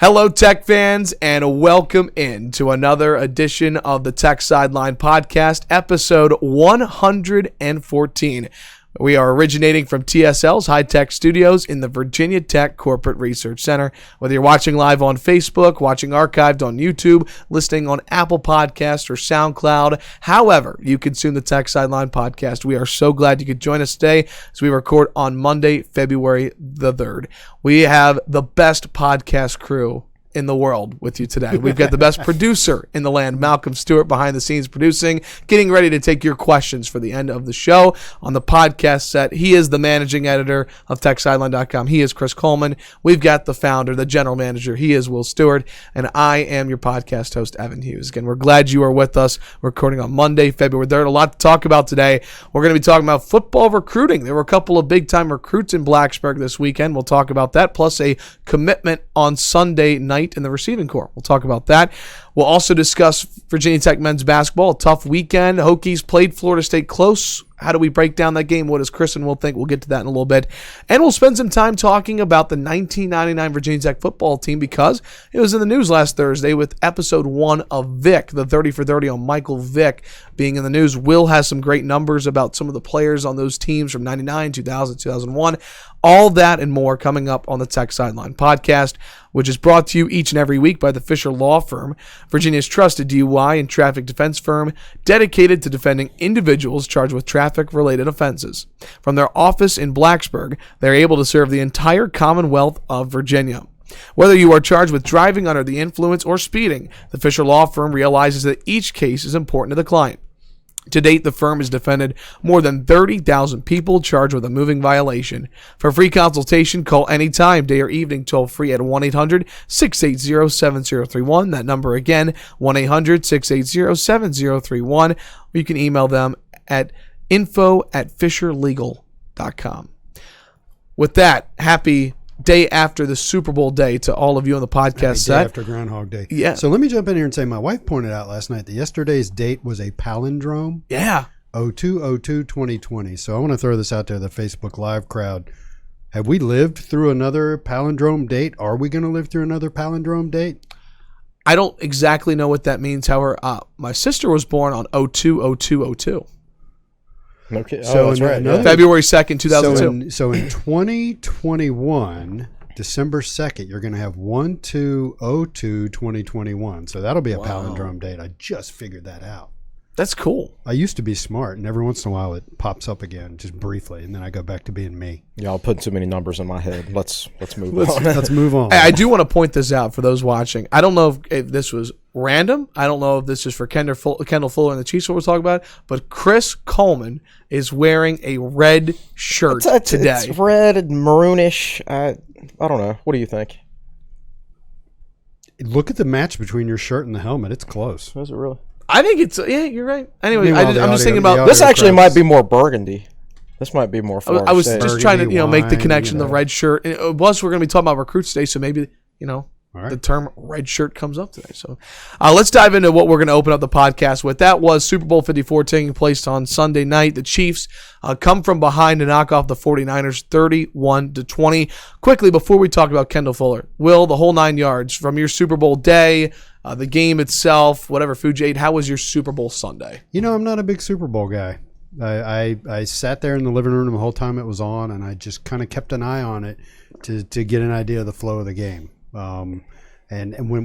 Hello, Tech fans, and welcome in to another edition of the Tech Sideline Podcast, episode 114. We are originating from TSL's high-tech studios in the Virginia Tech Corporate Research Center. Whether you're watching live on Facebook, watching archived on YouTube, listening on Apple Podcasts or SoundCloud, however you consume the Tech Sideline Podcast, we are so glad you could join us today as we record on Monday, February the 3rd. We have the best podcast crew in the world with you today. We've got the best producer in the land, Malcolm Stewart, behind the scenes producing, getting ready to take your questions for the end of the show. On the podcast set, he is the managing editor of TechSideline.com. He is Chris Coleman. We've got the founder, the general manager. He is Will Stewart. And I am your podcast host, Evan Hughes. Again, we're glad you are with us. We're recording on Monday, February 3rd. A lot to talk about today. We're going to be talking about football recruiting. There were a couple of big-time recruits in Blacksburg this weekend. We'll talk about that, plus a commitment on Sunday night in the receiving corps. We'll talk about that. We'll also discuss Virginia Tech men's basketball. A tough weekend. Hokies played Florida State close. How do we break down that game? What does Chris and Will think? We'll get to that in a little bit. And we'll spend some time talking about the 1999 Virginia Tech football team because it was in the news last Thursday with episode 1 of Vick, the 30 for 30 on Michael Vick being in the news. Will has some great numbers about some of the players on those teams from 99, 2000, 2001. All that and more coming up on the Tech Sideline Podcast, which is brought to you each and every week by the Fisher Law Firm, Virginia's trusted DUI and traffic defense firm dedicated to defending individuals charged with traffic-related offenses. From their office in Blacksburg, they're able to serve the entire Commonwealth of Virginia. Whether you are charged with driving under the influence or speeding, the Fisher Law Firm realizes that each case is important to the client. To date, the firm has defended more than 30,000 people charged with a moving violation. For free consultation, call anytime, day or evening, toll-free at 1-800-680-7031. That number again, 1-800-680-7031. Or you can email them at info@fisherlegal.com. With that, happy day after the Super Bowl day to all of you on the podcast set. Day after Groundhog Day. Yeah. So let me jump in here and say my wife pointed out last night that yesterday's date was a palindrome. Yeah. 02/02/2020. So I want to throw this out there to the Facebook Live crowd. Have we lived through another palindrome date? Are we going to live through another palindrome date? I don't exactly know what that means. However, my sister was born on 02/02/02. Okay. So that's right. February 2nd, 2002. So in 2021, December 2nd, you're going to have 1/2/02/2021. So that'll be a palindrome date. I just figured that out. That's cool. I used to be smart, and every once in a while it pops up again, just briefly, and then I go back to being me. Y'all putting too many numbers in my head. Let's move on. Let's move on. I do want to point this out for those watching. I don't know if this was random. I don't know if this is for Kendall Fuller and the Chiefs we're talking about, but Chris Coleman is wearing a red shirt today. It's red and maroonish. I don't know. What do you think? Look at the match between your shirt and the helmet. It's close. Is it really? I think it's, yeah, you're right. Anyway, Meanwhile, I'm just thinking about this. Actually, might be more burgundy. This might be more. I was just trying to, make the wine, connection. The red shirt. And plus, we're going to be talking about recruits today, so maybe the term red shirt comes up today. So let's dive into what we're going to open up the podcast with. That was Super Bowl 54 taking place on Sunday night. The Chiefs come from behind to knock off the 49ers 31-20. Quickly, before we talk about Kendall Fuller, Will, the whole 9 yards from your Super Bowl day, the game itself, whatever food you ate, how was your Super Bowl Sunday? I'm not a big Super Bowl guy. I sat there in the living room the whole time it was on, and I just kind of kept an eye on it to get an idea of the flow of the game. And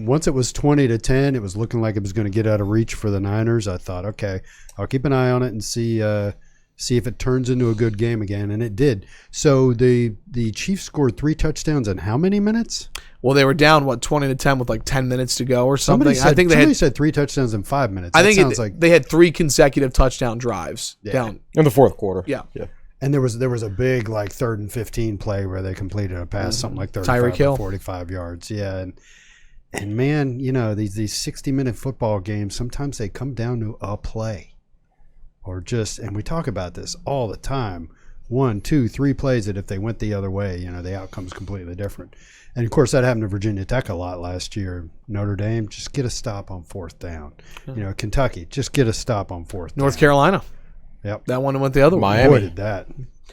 once it was 20-10, it was looking like it was going to get out of reach for the Niners. I thought, okay, I'll keep an eye on it and see if it turns into a good game again, and it did. So the Chiefs scored 3 touchdowns in how many minutes? Well, they were down 20-10 with like 10 minutes to go or something. Somebody said 3 touchdowns in 5 minutes. I think they had 3 consecutive touchdown drives down in the fourth quarter. Yeah. And there was a big 3rd and 15 play where they completed a pass, something like 35 or 45 yards. Yeah, and man, these 60-minute football games, sometimes they come down to a play, and we talk about this all the time. 1, 2, 3 plays that if they went the other way, the outcome's completely different. And of course, that happened to Virginia Tech a lot last year. Notre Dame, just get a stop on 4th down. Kentucky, just get a stop on 4th down. North Carolina. Yep. That one went the other way. Miami. Avoided that.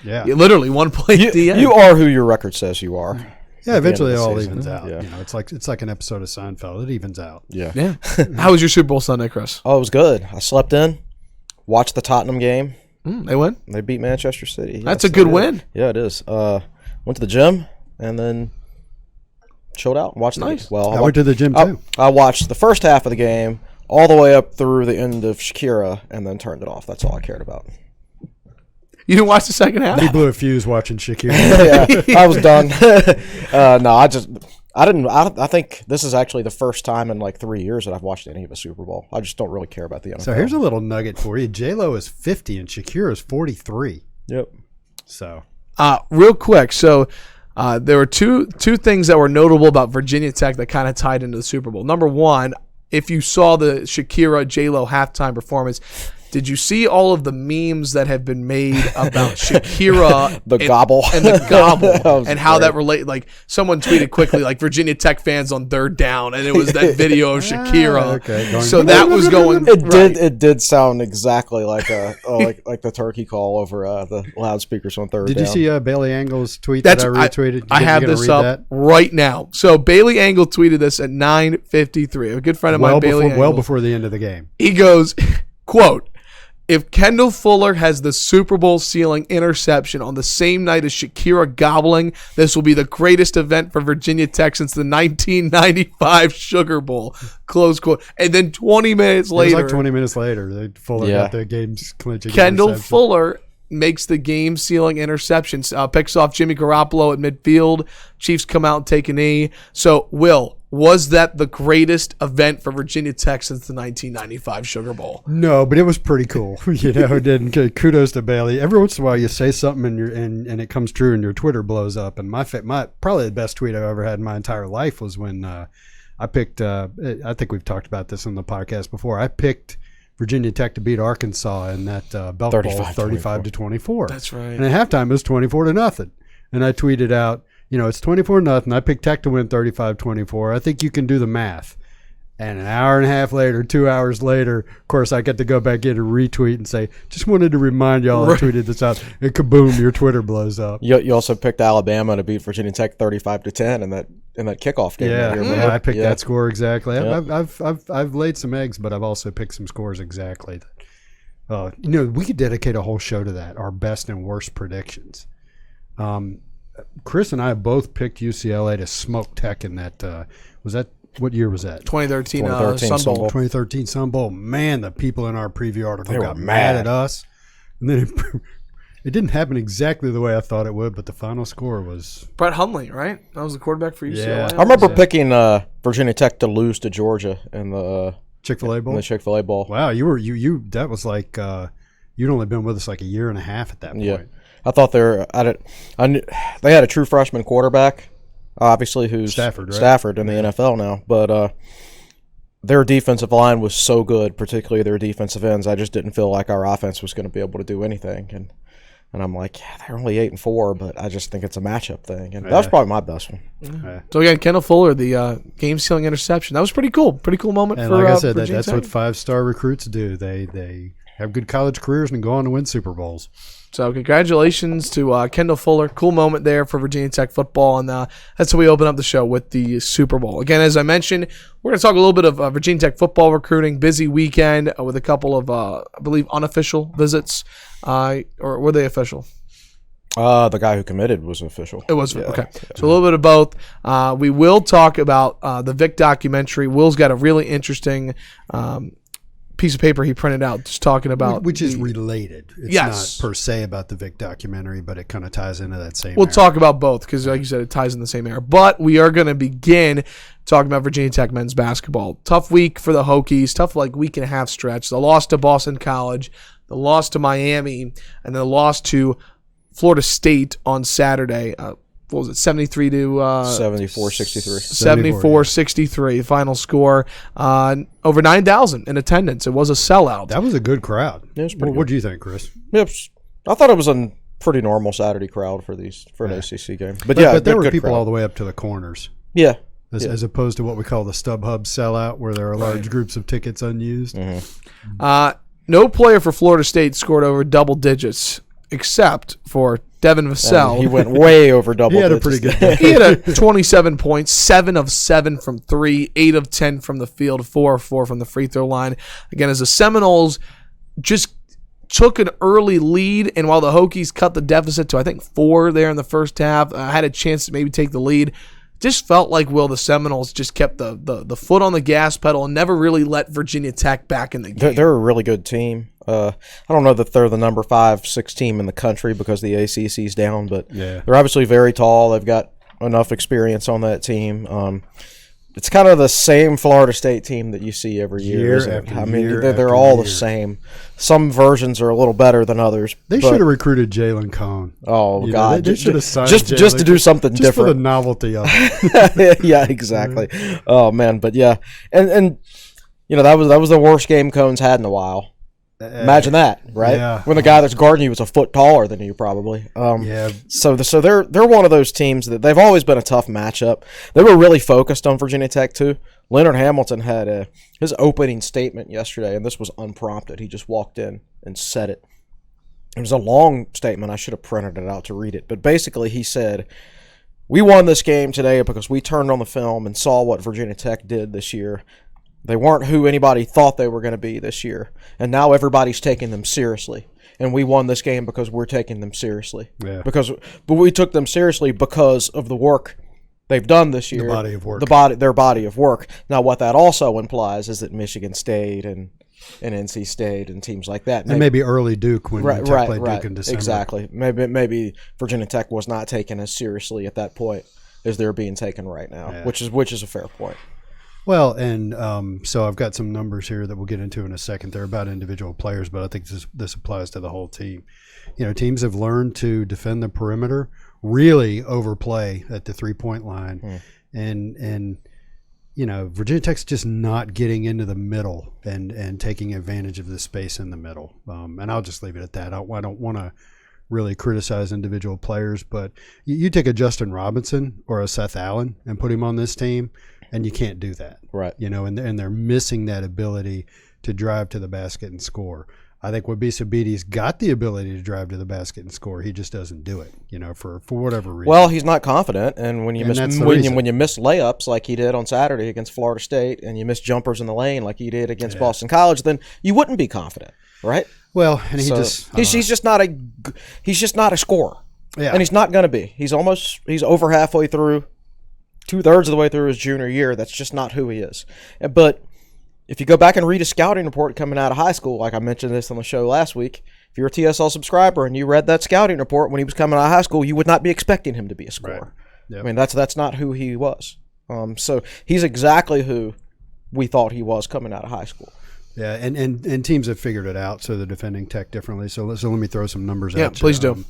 Yeah. Literally one play at the end. You are who your record says you are. Yeah, eventually it all evens out. Yeah. You know, it's like an episode of Seinfeld. It evens out. Yeah. How was your Super Bowl Sunday, Chris? Oh, it was good. I slept in, watched the Tottenham game. They win? They beat Manchester City. That's a good win. Yeah, it is. Went to the gym and then chilled out and watched Nice. I went to the gym too. I watched the first half of the game all the way up through the end of Shakira and then turned it off. That's all I cared about. You didn't watch the second half? He blew a fuse watching Shakira. Yeah, I was done. No, I didn't. I think this is actually the first time in like 3 years that I've watched any of a Super Bowl. I just don't really care about the NFL. So here's a little nugget for you. J-Lo is 50 and Shakira is 43. Yep. So real quick, so there were two things that were notable about Virginia Tech that kind of tied into the Super Bowl. Number one, if you saw the Shakira J-Lo halftime performance, did you see all of the memes that have been made about Shakira gobble and the gobble and how great. that relate? Like someone tweeted quickly, like Virginia Tech fans on third down, and it was that video of Shakira. Okay, so that was going. It did sound exactly like like the turkey call over the loudspeakers on third down. Did you see Bailey Angle's tweet that I retweeted? I have this up right now. So Bailey Angle tweeted this at 9:53. A good friend of mine, Bailey Angle. Well before the end of the game. He goes, quote, "If Kendall Fuller has the Super Bowl ceiling interception on the same night as Shakira gobbling, this will be the greatest event for Virginia Tech since the 1995 Sugar Bowl." Close quote. And then 20 minutes later. It was like 20 minutes later. Fuller got the game's clinching Kendall interception. Fuller makes the game sealing interception, picks off Jimmy Garoppolo at midfield. Chiefs come out and take a knee. So, Will, was that the greatest event for Virginia Tech since the 1995 Sugar Bowl? No, but it was pretty cool. You know, kudos to Bailey. Every once in a while, you say something and it comes true, and your Twitter blows up. And my probably the best tweet I've ever had in my entire life was when I picked. I think we've talked about this on the podcast before. I picked Virginia Tech to beat Arkansas in that Belk Bowl, 35-24. That's right. And at halftime, it was 24-0. And I tweeted out, you know, it's 24-0. I picked Tech to win 35-24. I think you can do the math. And an hour and a half later, 2 hours later, of course, I get to go back in and retweet and say, just wanted to remind y'all I tweeted this out. And kaboom, your Twitter blows up. You also picked Alabama to beat Virginia Tech 35-10 in that kickoff game. Yeah, I picked that score exactly. Yeah. I've laid some eggs, but I've also picked some scores exactly. You know, we could dedicate a whole show to that, our best and worst predictions. Chris and I both picked UCLA to smoke Tech in that. What year was that? 2013 Sun Bowl. 2013 Sun Bowl. Man, the people in our preview article got mad at us. And then it didn't happen exactly the way I thought it would, but the final score was Brett Hundley, right? That was the quarterback for UCLA. Yeah. I remember picking Virginia Tech to lose to Georgia in the Chick-fil-A Bowl. In the Chick-fil-A Bowl. Wow, you that was like you'd only been with us like a year and a half at that point. Yeah. I thought they had a true freshman quarterback, obviously, who's Stafford, right? Stafford in the NFL now. But their defensive line was so good, particularly their defensive ends. I just didn't feel like our offense was going to be able to do anything. And I'm like, yeah, they're only 8-4, but I just think it's a matchup thing. And that was probably my best one. Yeah. So again, Kendall Fuller, the game-sealing interception. That was pretty cool. Pretty cool moment. And for, like I said, Virginia that's Tech. what 5-star recruits do. They have good college careers and go on to win Super Bowls. So congratulations to Kendall Fuller. Cool moment there for Virginia Tech football. And that's how we open up the show with the Super Bowl. Again, as I mentioned, we're going to talk a little bit of Virginia Tech football recruiting. Busy weekend with a couple of, I believe, unofficial visits. Or were they official? The guy who committed was official. It was, okay. So a little bit of both. We will talk about the Vick documentary. Will's got a really interesting piece of paper he printed out just talking about. Which is related. It's not per se about the Vick documentary, but it kind of ties into that same We'll era. talk about both because, like you said, it ties in the same era. But we are going to begin talking about Virginia Tech men's basketball. Tough week for the Hokies. Tough week and a half stretch. The loss to Boston College, the loss to Miami, and then the loss to Florida State on Saturday. What was it, 73 to 74-63. 74-63, final score. Over 9,000 in attendance. It was a sellout. That was a good crowd. Yeah, it was pretty What do you think, Chris? Yep. I thought it was a pretty normal Saturday crowd for an ACC game. But there were good people crowd. all the way up to the corners. Yeah. As opposed to what we call the StubHub sellout, where there are large groups of tickets unused. Mm-hmm. No player for Florida State scored over double digits, except for Devin Vassell. And he went way over double. He had a pretty good day. He had a 27 points, 7 of 7 from 3, 8 of 10 from the field, 4 of 4 from the free throw line. Again, as the Seminoles just took an early lead, and while the Hokies cut the deficit to, I think, 4 there in the first half, had a chance to maybe take the lead. Just felt like, Will, the Seminoles just kept the foot on the gas pedal and never really let Virginia Tech back in the game. They're a really good team. I don't know that they're the number 5-6 team in the country because the ACC's down, but they're obviously very tall. They've got enough experience on that team. It's kind of the same Florida State team that you see every year. They're all the same. Some versions are a little better than others. They should have recruited Jalen Cone. Oh, God. They should have signed just to do something different. Just for the novelty of it. Yeah, exactly. Oh, man. But, yeah. And that was the worst game Cone's had in a while. Imagine that, right? Yeah. When the guy that's guarding you was a foot taller than you, probably. So they're one of those teams that they've always been a tough matchup. They were really focused on Virginia Tech too. Leonard Hamilton had his opening statement yesterday, and this was unprompted. He just walked in and said it. It was a long statement. I should have printed it out to read it, but basically he said, "We won this game today because we turned on the film and saw what Virginia Tech did this year. They weren't who anybody thought they were going to be this year, and now everybody's taking them seriously. And we won this game because we're taking them seriously. Yeah. But we took them seriously because of the work they've done this year. The body of work. Their body of work. Now, what that also implies is that Michigan State and NC State and teams like that. And maybe early Duke when Tech played Duke in December. Exactly. Maybe Virginia Tech was not taken as seriously at that point as they're being taken right now, which is a fair point. Well, and so I've got some numbers here that we'll get into in a second. They're about individual players, but I think this applies to the whole team. Teams have learned to defend the perimeter, really overplay at the three-point line, and Virginia Tech's just not getting into the middle and taking advantage of the space in the middle. And I'll just leave it at that. I don't want to really criticize individual players, but you take a Justin Robinson or a Seth Allen and put him on this team, and you can't do that. Right. And they're missing that ability to drive to the basket and score. I think Wabisa Beatty's got the ability to drive to the basket and score. He just doesn't do it, for whatever reason. Well, he's not confident, and when you miss layups like he did on Saturday against Florida State, and you miss jumpers in the lane like he did against Boston College, then you wouldn't be confident, right? Well, and he's just not a scorer. Yeah. And he's not going to be. He's over halfway through, 2/3 of the way through his junior year. That's just not who he is. But if you go back and read a scouting report coming out of high school, like I mentioned this on the show last week, if you're a TSL subscriber and you read that scouting report when he was coming out of high school, you would not be expecting him to be a scorer. Right. Yep. I mean, that's not who he was. So he's exactly who we thought he was coming out of high school. Yeah, and teams have figured it out, so they're defending Tech differently. So let me throw some numbers at you. Yeah, please do.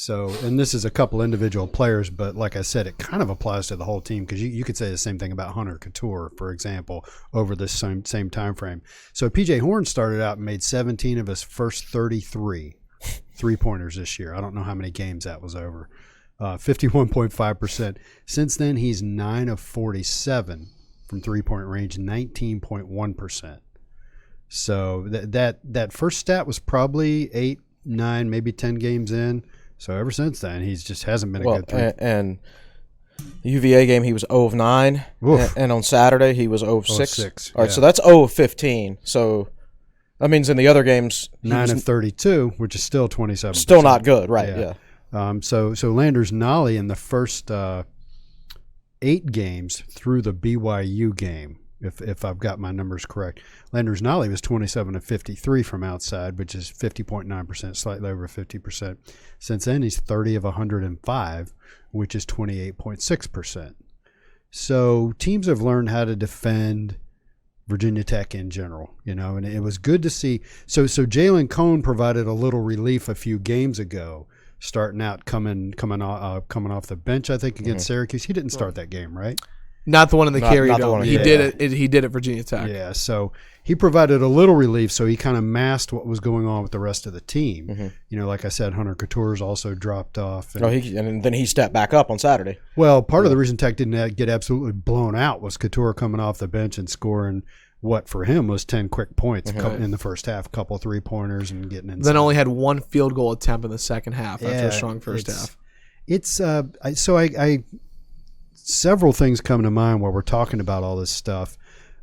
And this is a couple individual players, but like I said, it kind of applies to the whole team because you could say the same thing about Hunter Couture, for example, over this same time frame. So P.J. Horn started out and made 17 of his first 33 three-pointers this year. I don't know how many games that was over. 51.5%. Since then, he's 9 of 47 from three-point range, 19.1%. So that first stat was probably 8, 9, maybe 10 games in. So ever since then, he just hasn't been a good three. And the UVA game, he was 0 of 9. And on Saturday, he was 0 of 6. All right, so that's 0 of 15. So that means in the other games, 9 of 32, which is still 27%. Still not good, right? Yeah. So Landers Nolly in the first 8 games through the BYU game, if I've got my numbers correct, Landers Nolly was 27 of 53 from outside, which is 50.9%, slightly over 50%. Since then, he's 30 of 105, which is 28.6%. So teams have learned how to defend Virginia Tech in general, and it was good to see. So Jalen Cone provided a little relief a few games ago, starting out coming off the bench, I think, against Syracuse. He didn't start that game, right? Not the one in the carry dome. He did it. He did it Virginia Tech. Yeah, so he provided a little relief, so he kind of masked what was going on with the rest of the team. Mm-hmm. Like I said, Hunter Couture's also dropped off. And then he stepped back up on Saturday. Well, part of the reason Tech didn't get absolutely blown out was Couture coming off the bench and scoring what for him was 10 quick points in the first half, a couple 3-pointers and getting inside. Then only had one field goal attempt in the second half after a strong first half. It's several things come to mind while we're talking about all this stuff.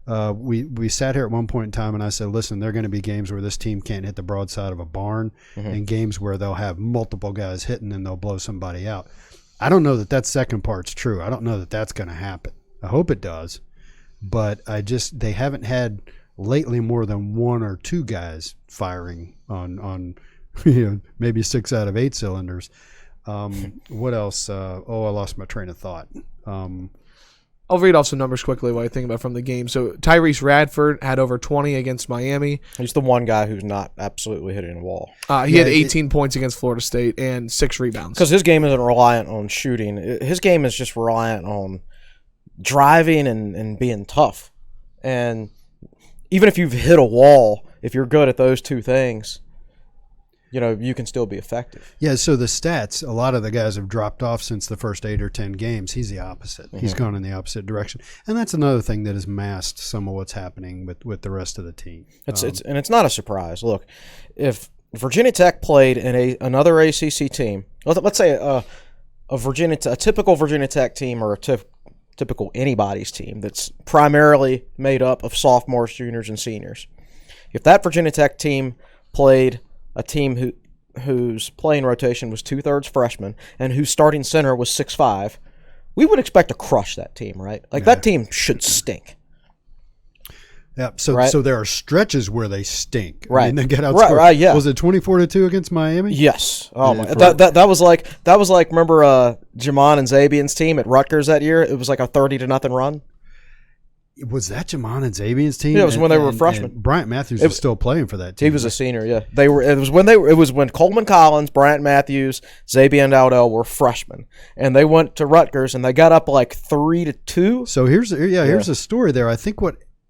We sat here at one point in time and I said, listen, there are going to be games where this team can't hit the broadside of a barn and games where they'll have multiple guys hitting and they'll blow somebody out. I don't know that second part's true. I don't know that that's going to happen. I hope it does. But they haven't had lately more than one or two guys firing on maybe 6 out of 8 cylinders. What else? I lost my train of thought. I'll read off some numbers quickly while I think about from the game. So Tyrese Radford had over 20 against Miami. He's the one guy who's not absolutely hitting a wall. He had 18 points against Florida State and 6 rebounds. Because his game isn't reliant on shooting. His game is just reliant on driving and being tough. And even if you've hit a wall, if you're good at those two things, you can still be effective. Yeah, so the stats, a lot of the guys have dropped off since the first 8 or 10 games. He's the opposite. He's gone in the opposite direction. And that's another thing that has masked some of what's happening with the rest of the team. It's not a surprise. Look, if Virginia Tech played in another ACC team, let's say a typical Virginia Tech team or a typical anybody's team that's primarily made up of sophomores, juniors, and seniors. If that Virginia Tech team played a team whose playing rotation was 2/3 freshmen and whose starting center was 6'5", we would expect to crush that team, right? That team should stink. Yeah, so there are stretches where they stink. Right. I mean, they get outscored. Right, yeah. Was it 24-2 against Miami? Yes. Oh my. That was like remember Jamon and Zabian's team at Rutgers that year? It was like a 30-0 run. Was that Jamon and Zabian's team? Yeah, it was when they were freshmen. Bryant Matthews was still playing for that team. He was a senior. Yeah, It was when Coleman Collins, Bryant Matthews, Zabian Dowdell were freshmen, and they went to Rutgers and they got up like 3-2. So here's a story there. I think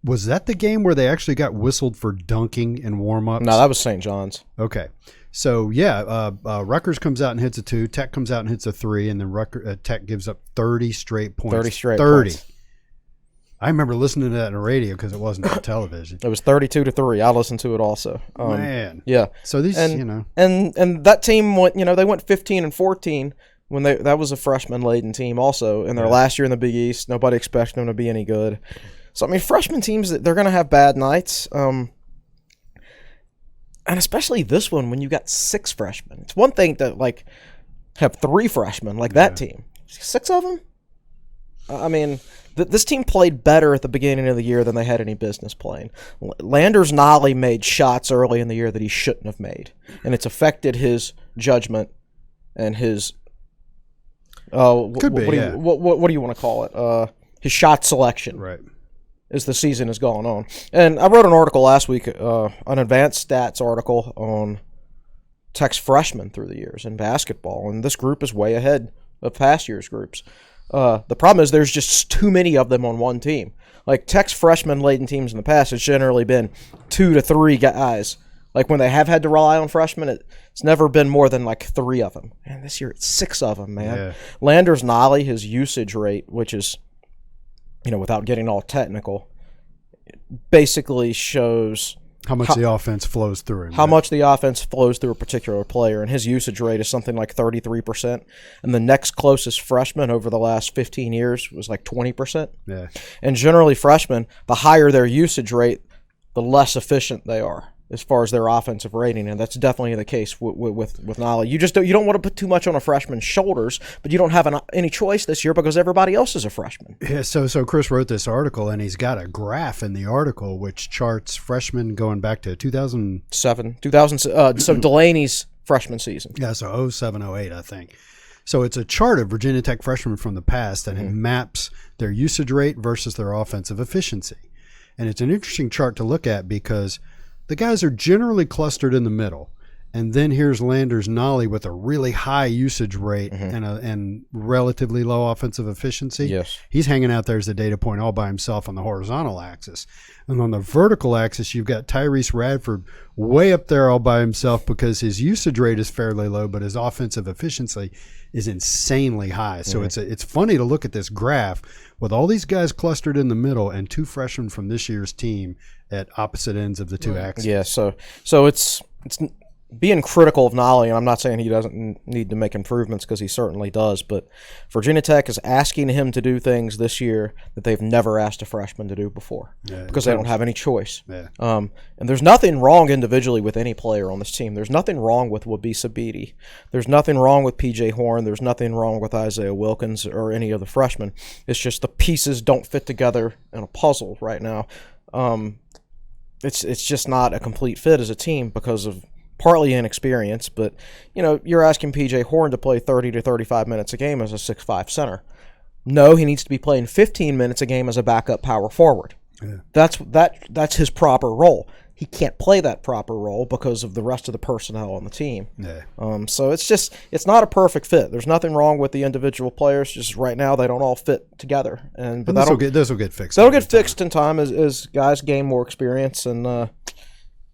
was that the game where they actually got whistled for dunking in warm-ups? No, that was St. John's. Okay. So, Rutgers comes out and hits a 2. Tech comes out and hits a 3, and then Tech gives up 30 straight points. 30 straight points. I remember listening to that on the radio because it wasn't on television. It was 32-3. I listened to it also. Man. Yeah. So these, and that team went, they went 15-14 when that was a freshman-laden team also in their last year in the Big East. Nobody expected them to be any good. So, I mean, freshman teams, they're going to have bad nights. And especially this one when you got 6 freshmen. It's one thing to, have 3 freshmen like that team. 6 of them? I mean, this team played better at the beginning of the year than they had any business playing. Landers Nolley made shots early in the year that he shouldn't have made. And it's affected his judgment and his what do you want to call it? His shot selection. Right. As the season has gone on. And I wrote an article last week, an advanced stats article on Tech's freshmen through the years in basketball, and this group is way ahead of past year's groups. The problem is there's just too many of them on one team. Like Tech's freshman-laden teams in the past, it's generally been 2 to 3 guys. Like when they have had to rely on freshmen, it's never been more than 3 of them. And this year it's 6 of them, man. Yeah. Landers Nolley, his usage rate, which is, without getting all technical, basically shows how much the offense flows through him. How much the offense flows through a particular player. And his usage rate is something like 33%. And the next closest freshman over the last 15 years was 20%. Yeah. And generally freshmen, the higher their usage rate, the less efficient they are as far as their offensive rating, and that's definitely the case with Nolley. You don't want to put too much on a freshman's shoulders, but you don't have any choice this year because everybody else is a freshman. Yeah, so Chris wrote this article, and he's got a graph in the article which charts freshmen going back to 2007. So Delaney's freshman season. Yeah, so 07, 08, I think. So it's a chart of Virginia Tech freshmen from the past, and it maps their usage rate versus their offensive efficiency. And it's an interesting chart to look at because the guys are generally clustered in the middle. And then here's Landers Nolly with a really high usage rate and relatively low offensive efficiency. Yes. He's hanging out there as a data point all by himself on the horizontal axis. And on the vertical axis, you've got Tyrese Radford way up there all by himself because his usage rate is fairly low, but his offensive efficiency is insanely high. So it's funny to look at this graph with all these guys clustered in the middle and 2 freshmen from this year's team at opposite ends of the 2 axes. Yeah, so it's being critical of Nolly, and I'm not saying he doesn't need to make improvements because he certainly does, but Virginia Tech is asking him to do things this year that they've never asked a freshman to do before because they don't have any choice. Yeah. And there's nothing wrong individually with any player on this team. There's nothing wrong with Wabisa Beatty. There's nothing wrong with P.J. Horn. There's nothing wrong with Isaiah Wilkins or any of the freshmen. It's just the pieces don't fit together in a puzzle right now. It's just not a complete fit as a team because of partly inexperience, but you're asking P.J. Horn to play 30 to 35 minutes a game as a 6'5" center. No, he needs to be playing 15 minutes a game as a backup power forward. Yeah. That's his proper role. He can't play that proper role because of the rest of the personnel on the team. Yeah. So it's not a perfect fit. There's nothing wrong with the individual players. Just right now they don't all fit together. But this will get fixed. That'll get fixed in time as guys gain more experience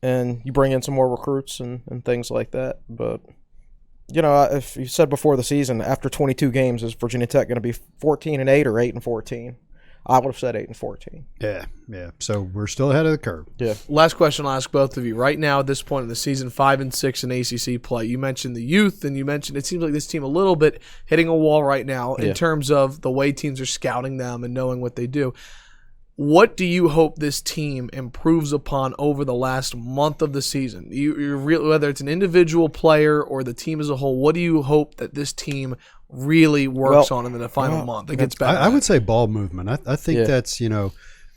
and you bring in some more recruits and things like that. But, if you said before the season, after 22 games, is Virginia Tech going to be 14-8 or 8-14? I would have said 8-14. Yeah. So we're still ahead of the curve. Yeah. Last question I'll ask both of you. Right now, at this point in the season, 5-6 in ACC play. You mentioned the youth, and you mentioned it seems like this team a little bit hitting a wall right now in terms of the way teams are scouting them and knowing what they do. What do you hope this team improves upon over the last month of the season? Whether it's an individual player or the team as a whole, what do you hope that this team really works on in the final month? It gets better. I would say ball movement. I think that's,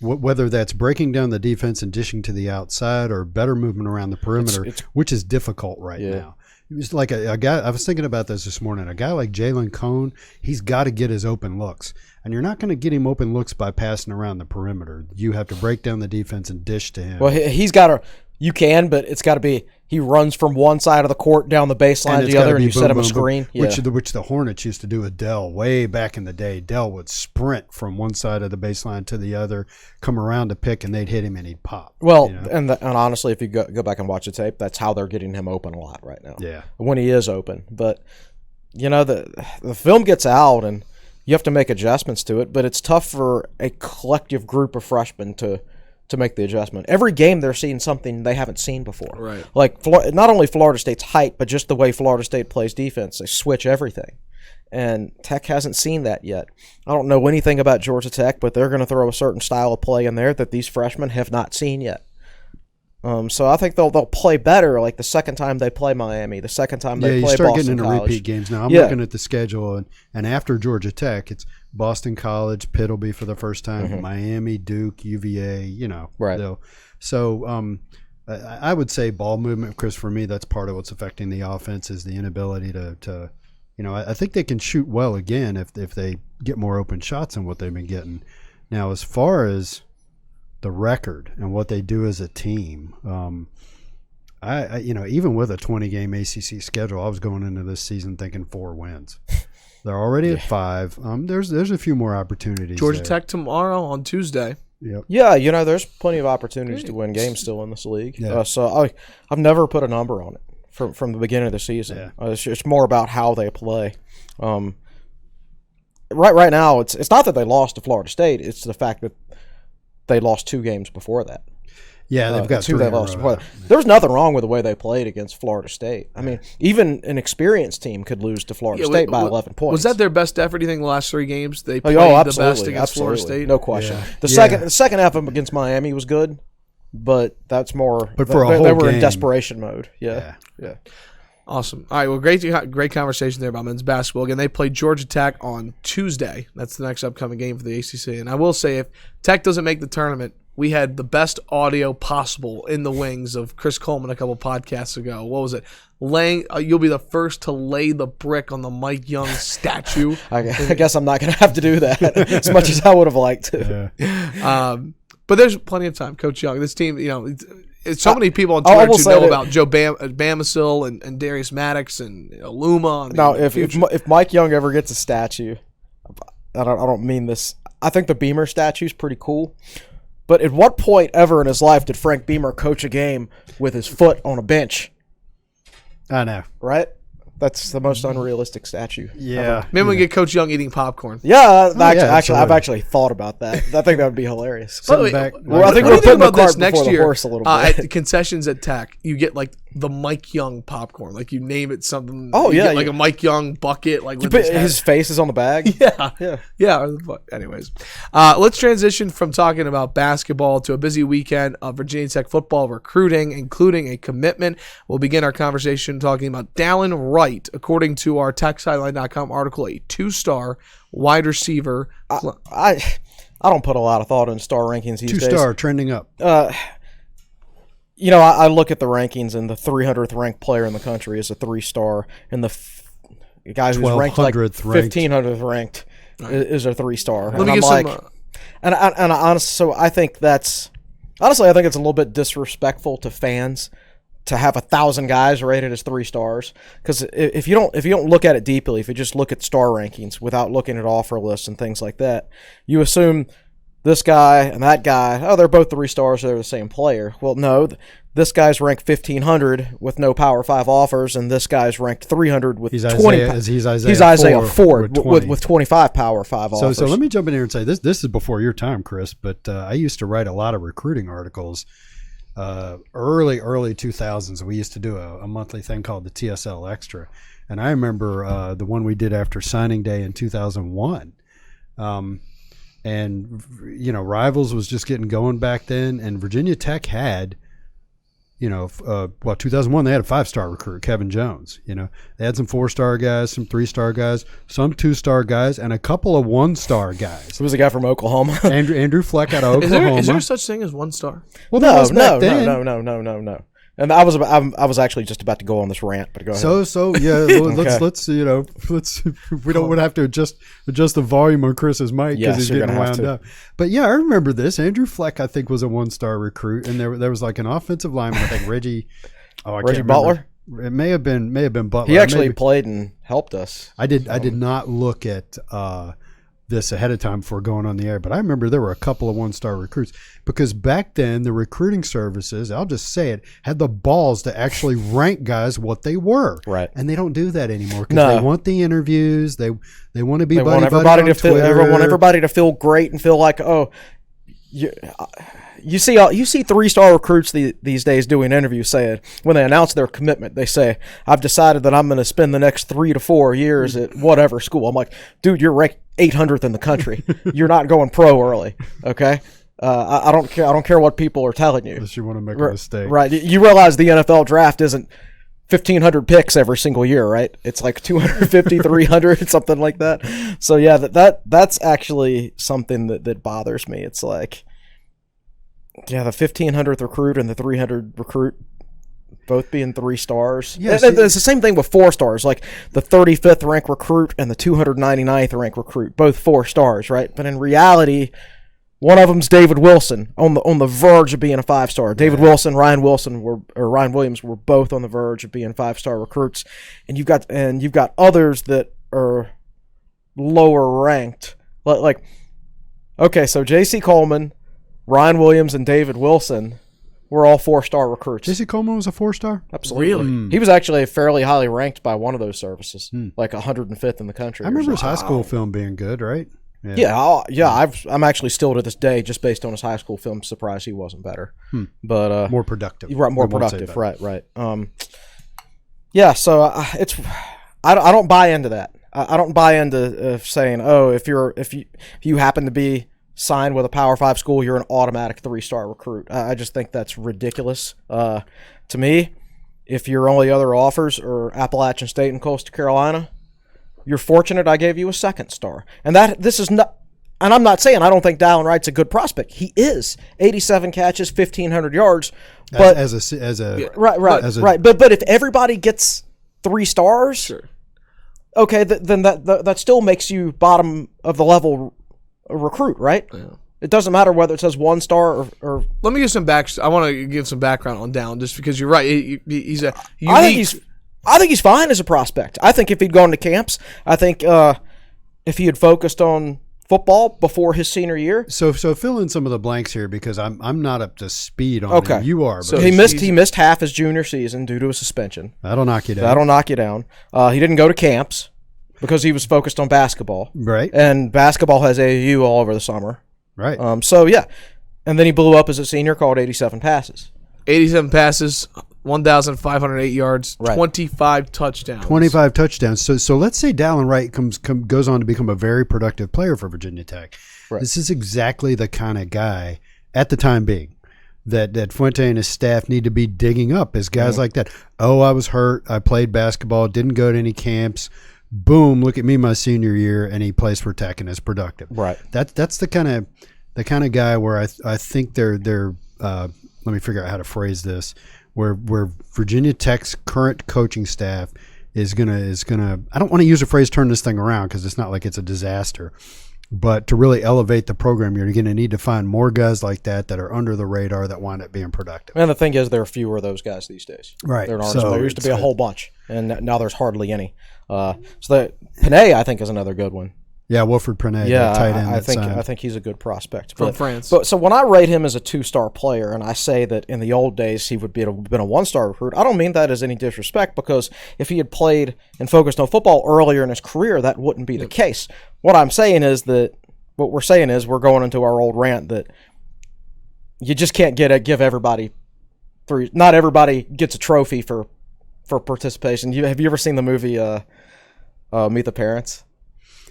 whether that's breaking down the defense and dishing to the outside or better movement around the perimeter, which is difficult right now. It was like a guy. I was thinking about this morning. A guy like Jalen Cone, he's got to get his open looks, and you're not going to get him open looks by passing around the perimeter. You have to break down the defense and dish to him. Well, he's got to. You can, but it's got to be. He runs from one side of the court down the baseline to the other, and you set him a screen. Which the Hornets used to do with Dell way back in the day. Dell would sprint from one side of the baseline to the other, come around to pick, and they'd hit him and he'd pop. Well, and honestly, if you go back and watch the tape, that's how they're getting him open a lot right now. Yeah, when he is open, but the film gets out and you have to make adjustments to it. But it's tough for a collective group of freshmen to make the adjustment. Every game they're seeing something they haven't seen before. Right. Like not only Florida State's height, but just the way Florida State plays defense. They switch everything. And Tech hasn't seen that yet. I don't know anything about Georgia Tech, but they're going to throw a certain style of play in there that these freshmen have not seen yet. So I think they'll play better like the second time they play Miami, the second time they play Boston College. Yeah, you start getting into repeat games now. I'm looking at the schedule, and after Georgia Tech, it's Boston College, Pitt will be for the first time, Miami, Duke, UVA, Right. So I would say ball movement, Chris, for me, that's part of what's affecting the offense is the inability to I think they can shoot well again if they get more open shots than what they've been getting. Now, as far as the record and what they do as a team, I even with a 20-game ACC schedule, I was going into this season thinking 4 wins. They're already at 5. There's a few more opportunities. Georgia Tech tomorrow on Tuesday. Yep. Yeah, there's plenty of opportunities to win games still in this league. Yeah. So I've never put a number on it from the beginning of the season. Yeah. It's more about how they play. Right now, it's not that they lost to Florida State. It's the fact that they lost 2 games before that. Yeah, they've got 2 they lost before that. There's nothing wrong with the way they played against Florida State. I mean, even an experienced team could lose to Florida State by 11 points. Was that their best effort, do you think, the last 3 games? They played the best against Florida State? No question. Yeah. The second half against Miami was good, but that's more. But for a whole they were game, in desperation mode. Yeah. Awesome. All right, well, great conversation there about men's basketball. Again, they play Georgia Tech on Tuesday. That's the next upcoming game for the ACC. And I will say, if Tech doesn't make the tournament, we had the best audio possible in the wings of Chris Coleman a couple podcasts ago. What was it? You'll be the first to lay the brick on the Mike Young statue. I guess I'm not going to have to do that as much as I would have liked to. But there's plenty of time. Coach Young, this team, so many people on Twitter know about Joe Bamisil and Darius Maddox and Luma. Now, if Mike Young ever gets a statue, I don't mean this. I think the Beamer statue is pretty cool. But at what point ever in his life did Frank Beamer coach a game with his foot on a bench? I know. Right? That's the most unrealistic statue. Yeah. Maybe we get Coach Young eating popcorn. Yeah, I've actually thought about that. I think that would be hilarious. By the way, back, I think we're putting about this next year. At the concessions at Tech, you get like the Mike Young popcorn. Like you name it something. Oh yeah, like a Mike Young bucket. Like with his face is on the bag. Yeah. Anyways, let's transition from talking about basketball to a busy weekend of Virginia Tech football recruiting, including a commitment. We'll begin our conversation talking about Dallan Wright. According to our TechSideline.com article, a 2-star wide receiver. I don't put a lot of thought in star rankings these days. 2-star trending up. I look at the rankings, and the 300th ranked player in the country is a 3-star, and the guy who's ranked like 1,500th ranked is a 3-star. Let me get some. So I think it's a little bit disrespectful to fans to have 1,000 guys rated as 3 stars, because if you don't look at it deeply, if you just look at star rankings without looking at offer lists and things like that, you assume this guy and that guy, they're both 3 stars, they're the same player. Well, no, this guy's ranked 1,500 with no Power 5 offers, and this guy's ranked 300 with 20. He's Isaiah Ford with 25 Power 5 offers. So let me jump in here and say this is before your time, Chris, but I used to write a lot of recruiting articles. Early 2000s, we used to do a monthly thing called the TSL Extra, and I remember the one we did after signing day in 2001, and Rivals was just getting going back then, and Virginia Tech had 2001 they had a 5-star recruit, Kevin Jones. They had some 4-star guys, some 3-star guys, some 2-star guys, and a couple of 1-star guys. Who was a guy from Oklahoma? Andrew Fleck out of Oklahoma. Is there such thing as 1-star? Well, no. And I was actually just about to go on this rant, but go ahead. Let's we don't want to have to adjust the volume on Chris's mic because he's getting wound up. But yeah, I remember this. Andrew Fleck, I think, was a 1-star recruit, and there was like an offensive lineman. I think Reggie Butler. It may have been Butler. He actually played and helped us. I did not look at this ahead of time before going on the air, but I remember there were a couple of 1-star recruits, because back then the recruiting services, I'll just say it, had the balls to actually rank guys what they were. Right. And they don't do that anymore, because they want the interviews, they want to be want everybody to feel great and feel like, you see 3-star recruits these days doing interviews saying, when they announce their commitment, they say, I've decided that I'm going to spend the next 3 to 4 years at whatever school. I'm like, dude, you're ranked 800th in the country. You're not going pro early. Okay. I don't care what people are telling you. Unless you want to make a mistake. Right. You realize the NFL draft isn't 1,500 picks every single year, right? It's like 250, 300, something like that. So yeah, that's actually something that bothers me. It's like, yeah, the 1,500th recruit and the 300 recruit both being 3 stars. Yes, it's the same thing with 4 stars, like the 35th ranked recruit and the 299th ranked recruit, both 4 stars, right? But in reality, one of them's David Wilson on the verge of being a 5-star. David Wilson, Ryan Williams were both on the verge of being 5-star recruits, and you've got others that are lower ranked. Like okay, so J.C. Coleman, Ryan Williams, and David Wilson were all 4-star recruits. J.C. Coleman was a 4-star? Absolutely. Really? He was actually fairly highly ranked by one of those services, like 105th in the country. I remember his high school film being good, right? I'm actually still to this day, just based on his high school film, surprised he wasn't better. But more productive. Right, more productive. Right. So I don't buy into that. I don't buy into saying, if you happen to be signed with a Power 5 school, you're an automatic 3-star recruit. I just think that's ridiculous. To me, if your only other offers are Appalachian State and Coastal Carolina, you're fortunate I gave you a 2nd star. And I'm not saying I don't think Dallan Wright's a good prospect. He is. 87 catches, 1,500 yards. But right. But if everybody gets 3 stars, sure. Okay, then that still makes you bottom of the level recruit, right? Yeah. It doesn't matter whether it says 1 star or Let me give some I want to give some background on Dallan, just because you're right. He's a unique. I think he's fine as a prospect. I think if he'd gone to camps, I think if he had focused on football before his senior year. So fill in some of the blanks here, because I'm not up to speed on him. You are. But so he missed half his junior season due to a suspension. That'll knock you down. He didn't go to camps because he was focused on basketball. Right. And basketball has AAU all over the summer. Right. And then he blew up as a senior, called 87 passes. 1,508 yards, right. 25 touchdowns. 25 touchdowns. So let's say Dallan Wright goes on to become a very productive player for Virginia Tech. Right. This is exactly the kind of guy, at the time being, that Fuente and his staff need to be digging up, is guys like that. Oh, I was hurt. I played basketball, didn't go to any camps. Boom, look at me my senior year, and he plays for Tech and is productive. Right. That's the kind of guy where I think they're let me figure out how to phrase this, where Virginia Tech's current coaching staff is gonna I don't want to use the phrase turn this thing around, because it's not like it's a disaster, but to really elevate the program, you're going to need to find more guys like that are under the radar that wind up being productive. And the thing is, there are fewer of those guys these days. Right. There used to be a whole bunch, and now there's hardly any. Panay, I think, is another good one. Yeah, Wilfred Panay, tight end. I think he's a good prospect from France. So when I rate him as a 2-star player, and I say that in the old days he would been a 1-star recruit, I don't mean that as any disrespect, because if he had played and focused on football earlier in his career, that wouldn't be the case. What we're saying is we're going into our old rant that you just can't give everybody three. Not everybody gets a trophy for participation. Have you ever seen the movie Meet the Parents?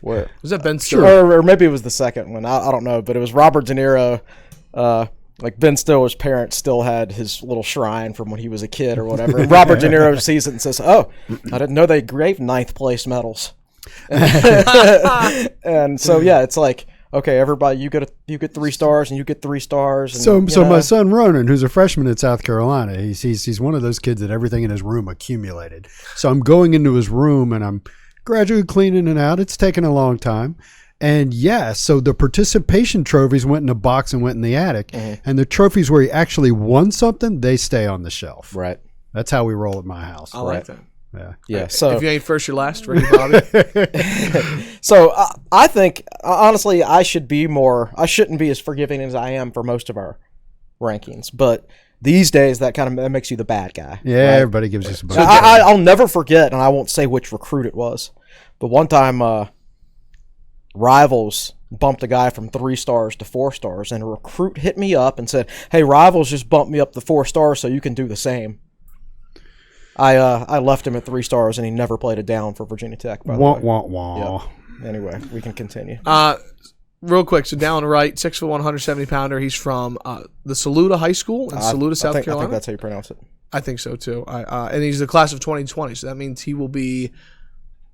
Where was that Ben Stiller? Or maybe it was the second one. I don't know, but it was Robert De Niro. Like Ben Stiller's parents still had his little shrine from when he was a kid or whatever. And Robert De Niro sees it and says, "Oh, I didn't know they gave 9th place medals." And so it's like, okay, everybody, you get 3 stars and you get 3 stars. And, so my son Ronan, who's a freshman at South Carolina, he's one of those kids that everything in his room accumulated. So I'm going into his room and I'm gradually cleaning it out. It's taken a long time. And so the participation trophies went in a box and went in the attic. Mm-hmm. And the trophies where he actually won something, they stay on the shelf. Right. That's how we roll at my house. I like that. Yeah. So if you ain't first, you're last, Ricky Bobby. So I think, honestly, I shouldn't be as forgiving as I am for most of our rankings. But these days, that makes you the bad guy. Yeah, right? Everybody gives you some. So I'll never forget, and I won't say which recruit it was, but one time Rivals bumped a guy from 3 stars to 4 stars, and a recruit hit me up and said, "Hey, Rivals just bumped me up to 4 stars, so you can do the same." I left him at 3 stars, and he never played it down for Virginia Tech. By the way. Wah. Yeah. Anyway, we can continue. Real quick, so Dallan Wright, 6'1", 170-pounder. He's from the Saluda High School in Saluda, South Carolina. I think that's how you pronounce it. I think so too. And he's the class of 2020, so that means he will be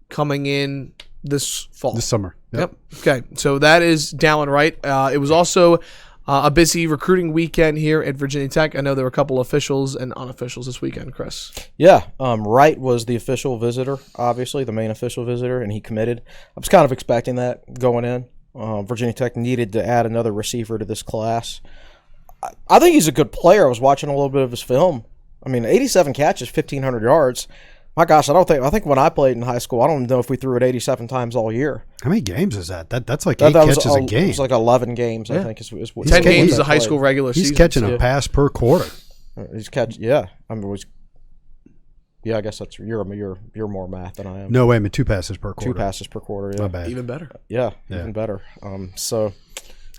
coming in this fall. This summer. Yep. Okay, so that is Dallan Wright. It was also a busy recruiting weekend here at Virginia Tech. I know there were a couple officials and unofficials this weekend, Chris. Yeah, Wright was the official visitor, obviously, the main official visitor, and he committed. I was kind of expecting that going in. Virginia Tech needed to add another receiver to this class. I think he's a good player. I was watching a little bit of his film. I mean, 87 catches, 1,500 yards. My gosh, I think when I played in high school, I don't know if we threw it 87 times all year. How many games is that? That's like 8 catches a game. It was like 11 games, I think. Is what 10 games is a high school regular season. He's catching a pass per quarter. I guess that's you're more math than I am. No, wait a minute, 2 passes per quarter. 2 passes per quarter, yeah. My bad. Even better. Yeah, even better. So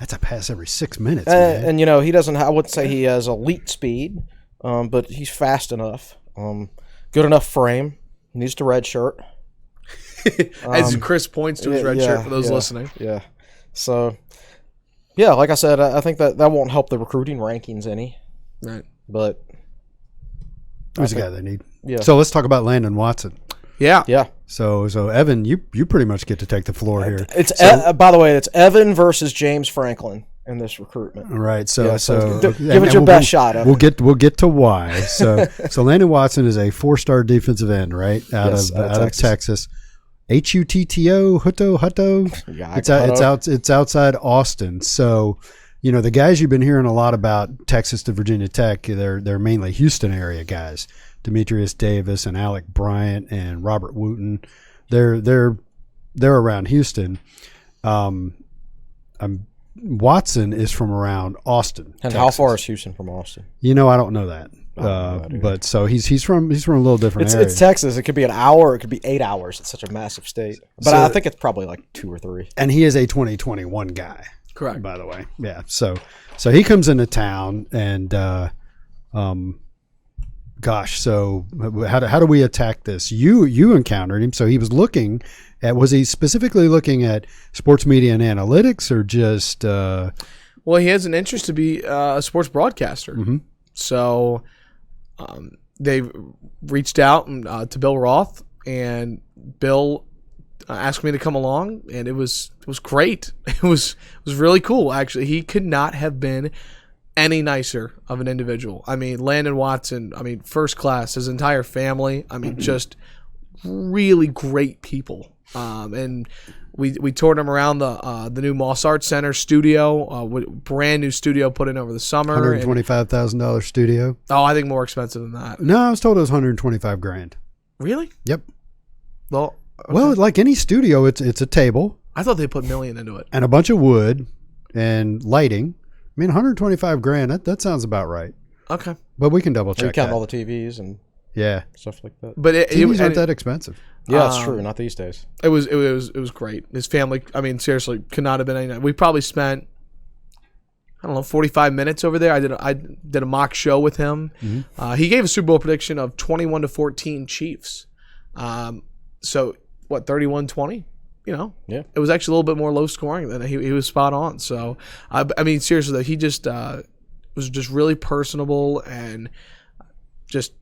that's a pass every 6 minutes, man. And he doesn't. I wouldn't say he has elite speed, but he's fast enough. Good enough frame. He needs to redshirt. As Chris points to his red shirt for those listening. Yeah. So, like I said, I think that won't help the recruiting rankings any. Right. But who's the guy they need? Yeah. So let's talk about Landyn Watson. Yeah. Yeah. So Evan, you pretty much get to take the floor here. By the way, it's Evan versus James Franklin in this recruitment. Right. So give it your best shot. We'll get to why. So Landyn Watson is a 4-star defensive end, right? Out of Texas. Hutto. Yeah, it's outside Austin. So the guys you've been hearing a lot about Texas to Virginia Tech, they're mainly Houston area guys. Demetrius Davis and Alec Bryant and Robert Wooten. They're around Houston. Watson is from around Austin. And Texas. how far is Houston from Austin? I don't know that. But so he's from a little different area. It's Texas. It could be an hour. It could be 8 hours. It's such a massive state. But I think it's probably like 2 or 3. And he is a 2021 guy. Correct. By the way, yeah. So he comes into town, and gosh, so how do we attack this? You encountered him, so he was looking at. Was he specifically looking at sports media and analytics, or just? Well, he has an interest to be a sports broadcaster. Mm-hmm. So they reached out to Bill Roth, and Bill asked me to come along, and it was great. It was really cool. Actually, he could not have been any nicer of an individual. I mean, Landyn Watson. I mean, first class. His entire family. I mean, just really great people. And we toured him around the new Moss Arts Center studio, brand new studio put in over the summer. $125,000 studio. Oh, I think more expensive than that. No, I was told it was $125,000. Really? Yep. Well, okay. Well, like any studio, it's a table. I thought they put $1 million into it. And a bunch of wood and lighting. I mean, $125,000. That sounds about right. Okay. But we can double check. You count all the TVs and stuff like that. But TVs aren't that expensive. Yeah, that's true. Not these days. It was great. His family. I mean, seriously, could not have been any. We probably spent 45 minutes over there. I did a mock show with him. Mm-hmm. He gave a Super Bowl prediction of 21-14 Chiefs. So what, 31-20? Yeah. It was actually a little bit more low scoring than he was spot on. So I mean, seriously though, he just was just really personable and just.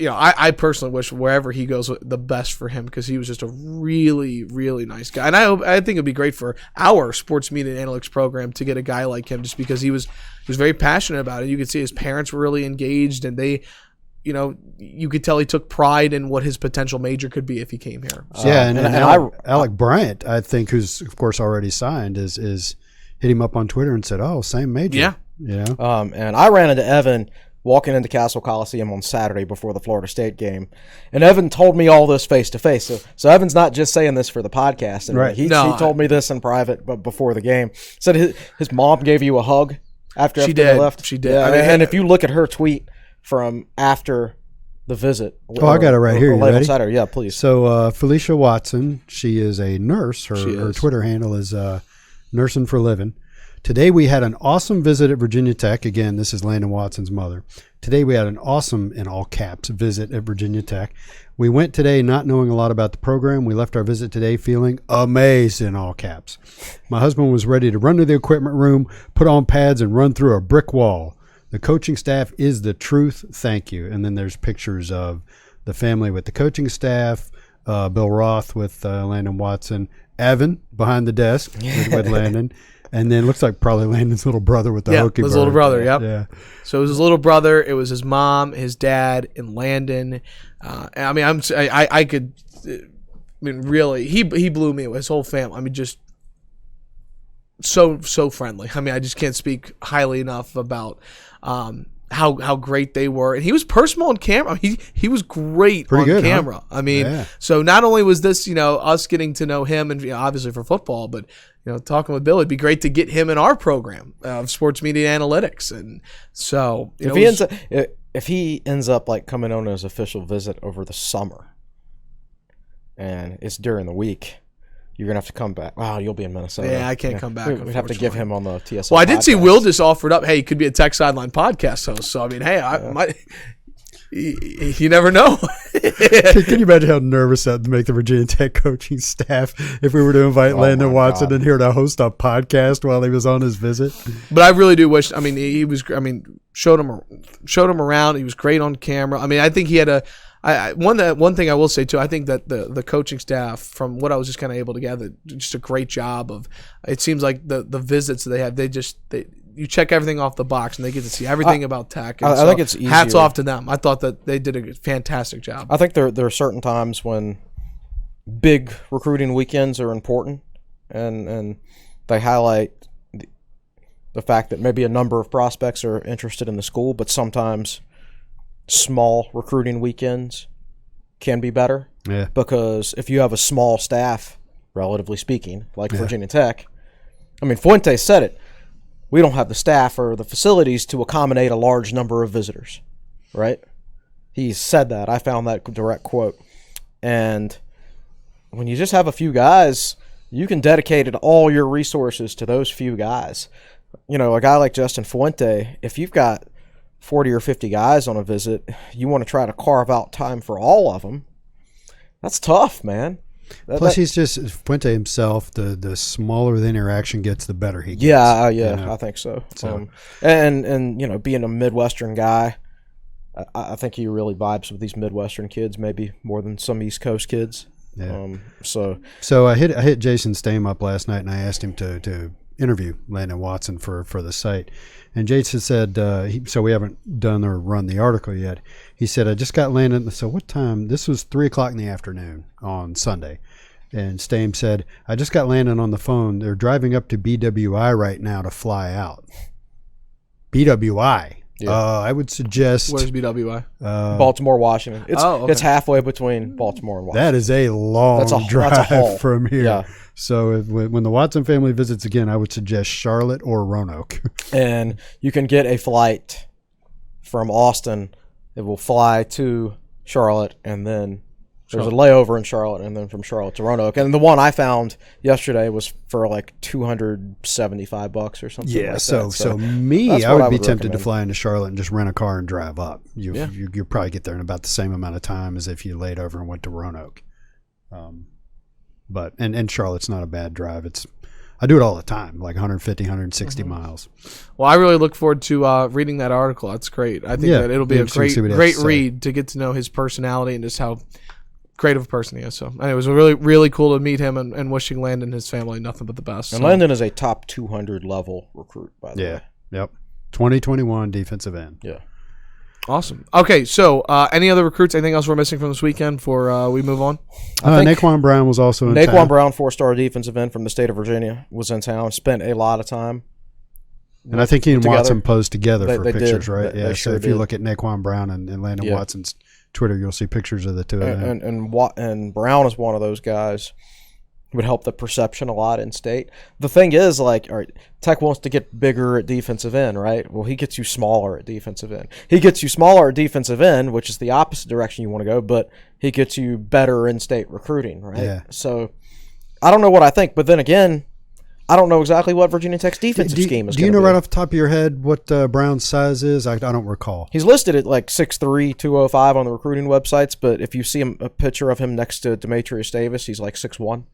I personally wish wherever he goes the best for him, because he was just a really, really nice guy. And I think it'd be great for our sports media and analytics program to get a guy like him, just because he was very passionate about it. You could see his parents were really engaged, and they, you could tell he took pride in what his potential major could be if he came here. So, and Alec Bryant, I think, who's of course already signed, is hit him up on Twitter and said, "Oh, same major." Yeah. And I ran into Evan walking into Castle Coliseum on Saturday before the Florida State game. And Evan told me all this face-to-face. So Evan's not just saying this for the podcast. And right. He told me this in private but before the game. Said his mom gave you a hug after they left. She did. Yeah, and if you look at her tweet from after the visit. I got it right here. You ready? Saturday. Yeah, please. So Felicia Watson, she is a nurse. Her Twitter handle is nursing for a living. Today we had an awesome visit at Virginia Tech. Again, this is Landyn Watson's mother. Today we had an awesome, in all caps, visit at Virginia Tech. We went today not knowing a lot about the program. We left our visit today feeling amazed, in all caps. My husband was ready to run to the equipment room, put on pads, and run through a brick wall. The coaching staff is the truth. Thank you. And then there's pictures of the family with the coaching staff, Bill Roth with Landyn Watson, Evan behind the desk with Landyn. And then it looks like probably Landon's little brother with the Hokie bird. His little brother, yep. Yeah. So it was his little brother, it was his mom, his dad, and Landyn. I mean, really, he blew me away, his whole family. I mean, just so friendly. I mean, I just can't speak highly enough about how great they were. And he was personal on camera. He was great on camera. Huh? I mean, So not only was this, us getting to know him, and obviously for football, but talking with Bill, it'd be great to get him in our program of sports media analytics. And so if he ends up like coming on his official visit over the summer, and it's during the week, you're gonna have to come back. Wow, you'll be in Minnesota. Yeah, I can't come back. We'd have to give him on the TSL. Well, I did see Will just offered up. Hey, he could be a Tech Sideline podcast host. So I mean, hey, I might. You never know. Can you imagine how nervous that would make the Virginia Tech coaching staff if we were to invite Landyn Watson in here to host a podcast while he was on his visit? But I really do wish. I mean, he was. I mean, showed him around. He was great on camera. I mean, I think he had one thing I will say too. I think that the coaching staff, from what I was just kind of able to gather, just a great job of. It seems like the visits that they have, you check everything off the box, and they get to see everything about Tech. And I think it's easier. Hats off to them. I thought that they did a fantastic job. I think there are certain times when big recruiting weekends are important, and they highlight the fact that maybe a number of prospects are interested in the school, but sometimes small recruiting weekends can be better. Yeah. Because if you have a small staff, relatively speaking, like Virginia Tech, I mean, Fuente said it. We don't have the staff or the facilities to accommodate a large number of visitors, right? He said that. I found that direct quote. And when you just have a few guys, you can dedicate all your resources to those few guys. You know, a guy like Justin Fuente, if you've got 40 or 50 guys on a visit, you want to try to carve out time for all of them. That's tough, man. Plus, he's just Fuente himself. The smaller the interaction gets, the better he gets. Yeah, you know? I think so. And you know, being a Midwestern guy, I think he really vibes with these Midwestern kids, maybe more than some East Coast kids. Yeah. So I hit Jason Stame up last night, and I asked him to interview Landyn Watson for the site. And Jason said, so we haven't done or run the article yet. He said, I just got Landyn. So what time? This was 3:00 in the afternoon on Sunday. And Stame said, I just got Landyn on the phone. They're driving up to BWI right now to fly out. BWI. Yeah. I would suggest. Where's BWI? Baltimore, Washington. It's halfway between Baltimore and Washington. That is a long drive from here. Yeah. So when the Watson family visits again, I would suggest Charlotte or Roanoke. And you can get a flight from Austin. It will fly to Charlotte, and then there's a layover in Charlotte, and then from Charlotte to Roanoke. And the one I found yesterday was for like $275 or something. Yeah, like so I would be tempted to fly into Charlotte and just rent a car and drive up. You'll probably get there in about the same amount of time as if you laid over and went to Roanoke. But Charlotte's not a bad drive. I do it all the time, like 150, 160 miles. Well, I really look forward to reading that article. That's great. I think that it'll be a great read to get to know his personality and just how great of a person he is. So anyway, it was really, really cool to meet him and wishing Landyn and his family nothing but the best. And Landyn is a top 200 level recruit, by the way. Yep. 2021 defensive end. Yeah. Awesome. Okay, so any other recruits? Anything else we're missing from this weekend before we move on? Naquan Brown was also in town. Naquan Brown, 4-star defensive end from the state of Virginia, was in town. Spent a lot of time. And I think he and Watson posed together for pictures, right? They so if you look at Naquan Brown and Landyn Watson's Twitter, you'll see pictures of the two of them. And Brown is one of those guys who would help the perception a lot in state. The thing is, like, all right, Tech wants to get bigger at defensive end, right? Well, he gets you smaller at defensive end. He gets you smaller at defensive end, which is the opposite direction you want to go, but he gets you better in-state recruiting, right? Yeah. So I don't know what I think, but then again, I don't know exactly what Virginia Tech's defensive scheme is going to be. Do you know right off the top of your head what Brown's size is? I don't recall. He's listed at like 6'3", 205 on the recruiting websites, but if you see a picture of him next to Demetrius Davis, he's like 6'1".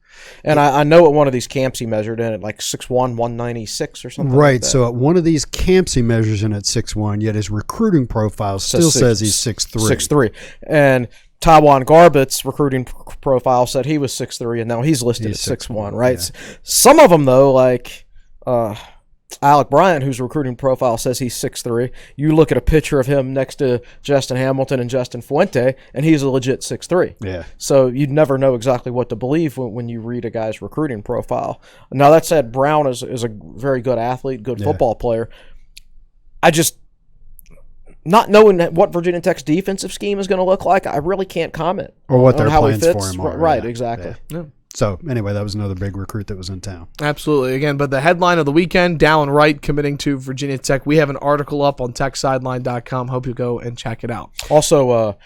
And I know at one of these camps he measured in at like 6'1", 196 or something right, like that. so at one of these camps he measures in at 6'1", yet his recruiting profile still says he's 6'3". 6'3". And Taiwan Garbet's recruiting profile said he was 6'3", and now he's listed at 6'1", right? Yeah. Some of them, though, like Alec Bryant, whose recruiting profile says he's 6'3", you look at a picture of him next to Justin Hamilton and Justin Fuente, and he's a legit 6'3". Yeah. So you'd never know exactly what to believe when you read a guy's recruiting profile. Now, that said, Brown is a very good athlete, good football player. I just... Not knowing what Virginia Tech's defensive scheme is going to look like, I really can't comment. Or what their how plans he fits. for him are. Right, exactly. Yeah. So, anyway, that was another big recruit that was in town. Absolutely. Again, but the headline of the weekend, Dallan Wright committing to Virginia Tech. We have an article up on techsideline.com. Hope you go and check it out. Also,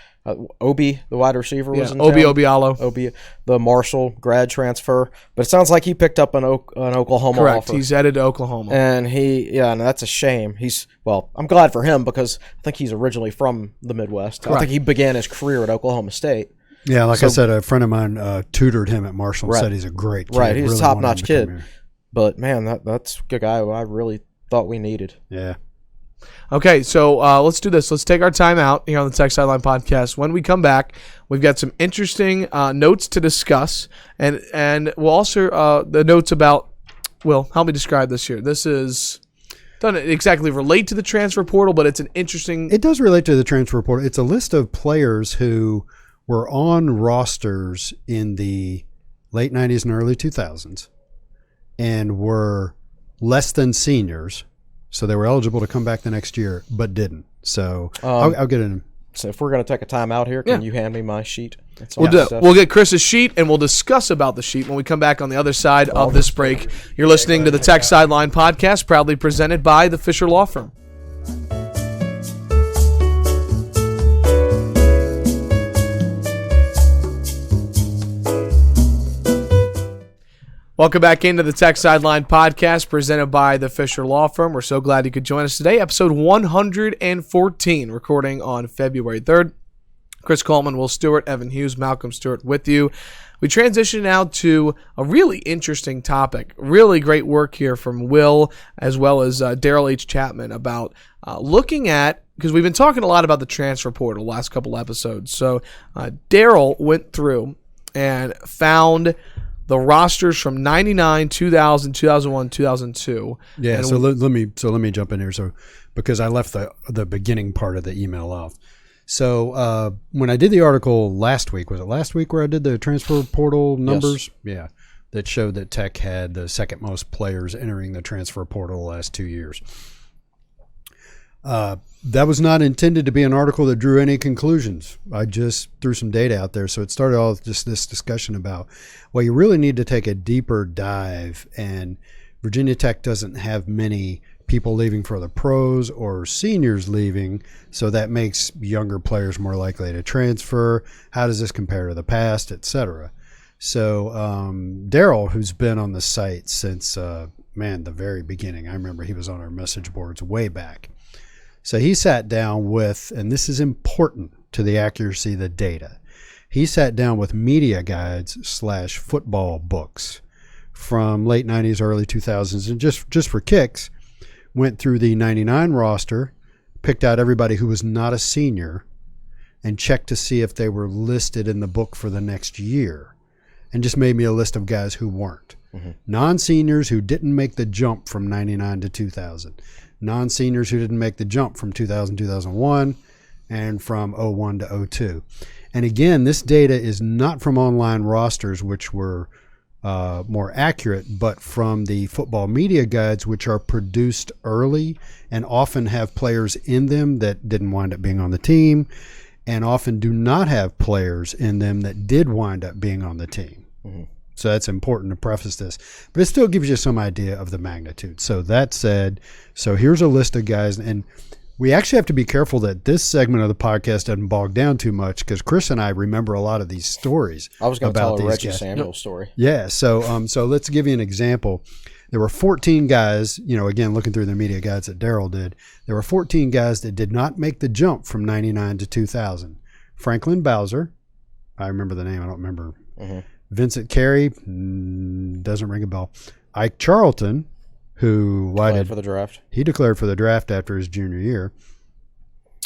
Obi, the wide receiver, was in Obi town. Obialo. Obi, the Marshall grad transfer. But it sounds like he picked up an Oklahoma Correct. offer. He's headed to Oklahoma. And and that's a shame. I'm glad for him because I think he's originally from the Midwest. Correct. I think he began his career at Oklahoma State. Yeah, I said, a friend of mine tutored him at Marshall and said he's a great kid. Right, he's really a top-notch kid. But, man, that's a guy who I really thought we needed. Yeah. Okay, so let's do this. Let's take our time out here on the Tech Sideline Podcast. When we come back, we've got some interesting notes to discuss, and we'll also the notes about. Well, help me describe this here. This doesn't exactly relate to the transfer portal, but it's an interesting. It does relate to the transfer portal. It's a list of players who were on rosters in the late 90s and early 2000s, and were less than seniors. So they were eligible to come back the next year, but didn't. So I'll get in. So if we're going to take a time out here, can you hand me my sheet? We'll get Chris's sheet, and we'll discuss about the sheet when we come back on the other side of this break. You're listening to the Tech Sideline Podcast, proudly presented by the Fisher Law Firm. Welcome back into the Tech Sideline Podcast, presented by the Fisher Law Firm. We're so glad you could join us today. Episode 114, recording on February 3rd. Chris Coleman, Will Stewart, Evan Hughes, Malcolm Stewart with you. We transition now to a really interesting topic. Really great work here from Will, as well as Daryl H. Chapman, about looking at, because we've been talking a lot about the transfer portal the last couple episodes. So Daryl went through and found the rosters from 99, 2000, 2001, 2002. Yeah, so let me jump in here. So because I left the beginning part of the email off. So when I did the article last week, was it last week where I did the transfer portal numbers? Yes. Yeah, that showed that Tech had the second most players entering the transfer portal the last 2 years. That was not intended to be an article that drew any conclusions. I just threw some data out there. So it started off just this discussion about, well, you really need to take a deeper dive, and Virginia Tech doesn't have many people leaving for the pros or seniors leaving, so that makes younger players more likely to transfer. How does this compare to the past, et cetera? So Daryl, who's been on the site since, the very beginning. I remember he was on our message boards way back. So he sat down with, and this is important to the accuracy of the data, he sat down with media guides / football books from late 90s, early 2000s, and just for kicks, went through the 99 roster, picked out everybody who was not a senior, and checked to see if they were listed in the book for the next year, and just made me a list of guys who weren't. Mm-hmm. Non-seniors who didn't make the jump from 99 to 2000. Non-seniors who didn't make the jump from 2000 2001, and from 01 to 02. And again, this data is not from online rosters, which were more accurate, but from the football media guides, which are produced early and often have players in them that didn't wind up being on the team, and often do not have players in them that did wind up being on the team. Mm-hmm. So that's important to preface this. But it still gives you some idea of the magnitude. So that said, so here's a list of guys. And we actually have to be careful that this segment of the podcast doesn't bog down too much, because Chris and I remember a lot of these stories. I was going to tell a Reggie Samuel story. Yeah. So let's give you an example. There were 14 guys, again, looking through the media guides that Daryl did, there were 14 guys that did not make the jump from 99 to 2000. Franklin Bowser, I remember the name, I don't remember. Mm-hmm. Vincent Carey, doesn't ring a bell. Ike Charlton, who declared for the draft. He declared for the draft after his junior year.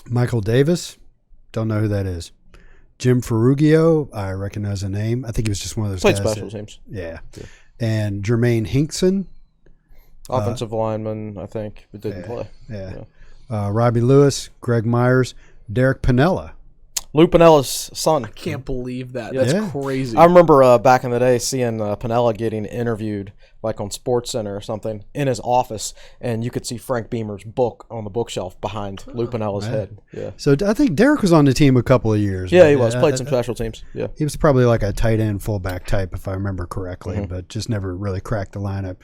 Michael Davis, don't know who that is. Jim Ferrugio, I recognize the name. I think he was just one of those played guys. Special teams. Yeah. And Jermaine Hinkson. Offensive lineman, I think, but didn't play. Yeah. Robbie Lewis, Greg Myers, Derek Piniella. Lou Pinella's son. I can't believe that. That's crazy. I remember back in the day seeing Piniella getting interviewed, like on SportsCenter or something, in his office, and you could see Frank Beamer's book on the bookshelf behind Lou Pinella's head. Yeah. So I think Derek was on the team a couple of years. Yeah, he was. Played some special teams. Yeah. He was probably like a tight end, fullback type, if I remember correctly, but just never really cracked the lineup.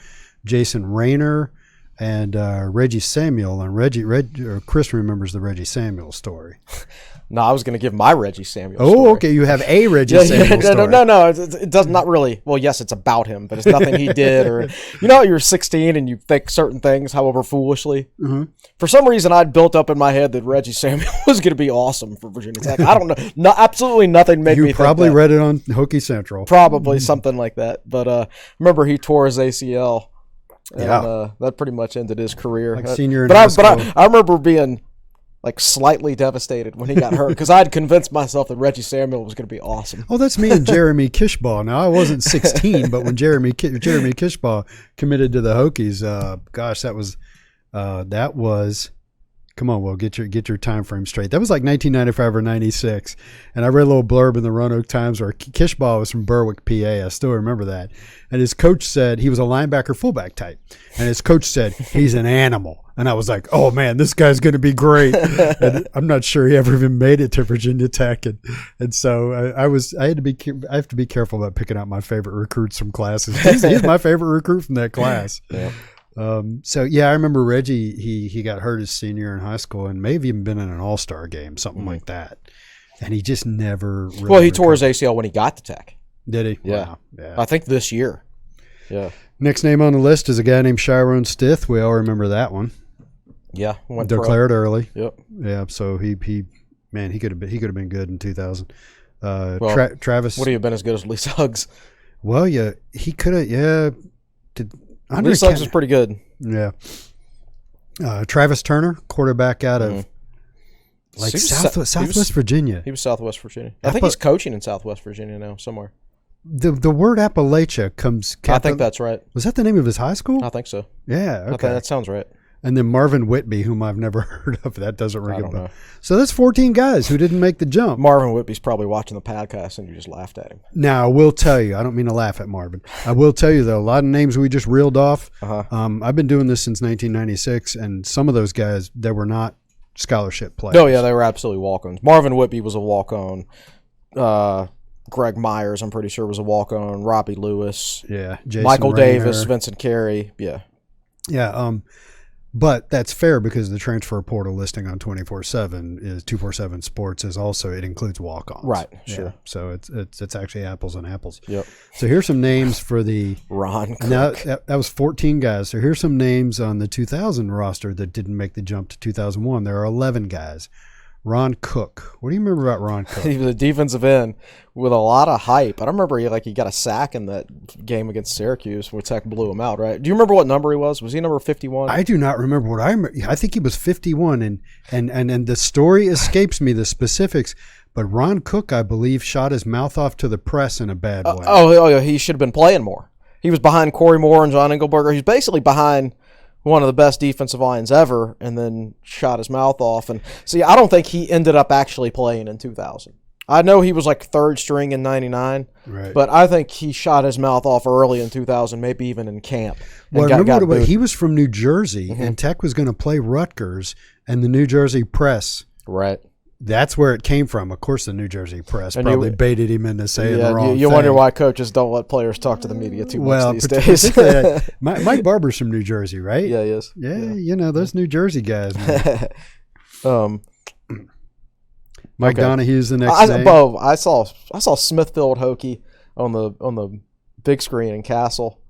Jason Rayner and Reggie Samuel, and Chris remembers the Reggie Samuel story. No, I was going to give my Reggie Samuel story. Oh, okay. You have a Reggie Samuel story. No. It does not really. Well, yes, it's about him, but it's nothing he did. Or you're 16 and you think certain things, however foolishly. Mm-hmm. For some reason, I'd built up in my head that Reggie Samuel was going to be awesome for Virginia Tech. I don't know. No, absolutely nothing made me think that. You probably read it on Hokie Central. Probably something like that. But remember, he tore his ACL. And that pretty much ended his career. Like senior in high school. But I remember being like slightly devastated when he got hurt, because I'd convinced myself that Reggie Samuel was going to be awesome. Oh, that's me and Jeremy Kishbaugh. Now, I wasn't 16, but when Jeremy Kishbaugh committed to the Hokies, Come on, Will, get your time frame straight. That was like 1995 or 96. And I read a little blurb in the Roanoke Times where Kishbaugh was from Berwick, PA. I still remember that. And his coach said he was a linebacker fullback type. And his coach said, he's an animal. And I was like, oh, man, this guy's going to be great. And I'm not sure he ever even made it to Virginia Tech. And so I have to be careful about picking out my favorite recruits from classes. He's my favorite recruit from that class. Yeah. I remember Reggie, he got hurt his senior year in high school and may have even been in an all-star game, something like that. And he just never really Well, he tore his ACL when he got to Tech. Did he? Yeah. Wow. Yeah. I think this year. Yeah. Next name on the list is a guy named Chiron Stith. We all remember that one. Yeah. Declared early. Yep. Yeah, so he could have been good in 2000. Travis. Would he have been as good as Lee Suggs? Well, yeah, he could have, Lee Suggs was pretty good. Yeah. Travis Turner, quarterback out of Southwest Virginia. He was Southwest Virginia. I think he's coaching in Southwest Virginia now somewhere. The word Appalachia comes. I think that's right. Was that the name of his high school? I think so. Yeah. Okay. That sounds right. And then Marvin Whitby, whom I've never heard of. That doesn't ring a bell. Know. So that's 14 guys who didn't make the jump. Marvin Whitby's probably watching the podcast and you just laughed at him. Now, I will tell you, I don't mean to laugh at Marvin. I will tell you, though, a lot of names we just reeled off. I've been doing this since 1996, and some of those guys, they were not scholarship players. Oh, yeah, they were absolutely walk-ons. Marvin Whitby was a walk-on. Greg Myers, I'm pretty sure, was a walk-on. Robbie Lewis. Yeah. Jason Michael Rayner. Davis, Vincent Carey. Yeah. Yeah. But that's fair because the transfer portal listing on 24/7 is 247 Sports is also, it includes walk-ons. Right. Yeah. Sure. So it's actually apples and apples. Yep. So here's some names for the Ron Cook. Now that was 14 guys. So here's some names on the 2000 roster that didn't make the jump to 2001. There are 11 guys. Ron Cook. What do you remember about Ron Cook? He was a defensive end with a lot of hype. I remember he got a sack in that game against Syracuse where Tech blew him out, right? Do you remember what number he was? Was he number 51? I do not remember what I remember. I think he was 51, and the story escapes me, the specifics, but Ron Cook, I believe, shot his mouth off to the press in a bad way. Yeah, he should have been playing more. He was behind Corey Moore and John Engelberger. He's basically behind one of the best defensive lines ever, and then shot his mouth off. And see, I don't think he ended up actually playing in 2000. I know he was like third string in 99, right, but I think he shot his mouth off early in 2000, maybe even in camp. Well, he was from New Jersey, and Tech was going to play Rutgers, and the New Jersey Press. Right. That's where it came from. Of course, the New Jersey Press probably baited him into saying the wrong thing. You wonder why coaches don't let players talk to the media too much these days. Mike Barber's from New Jersey, right? Yeah, he is. Yeah, those New Jersey guys. Mike Donahue's the next name. I saw Smithfield Hokie on the big screen in Castle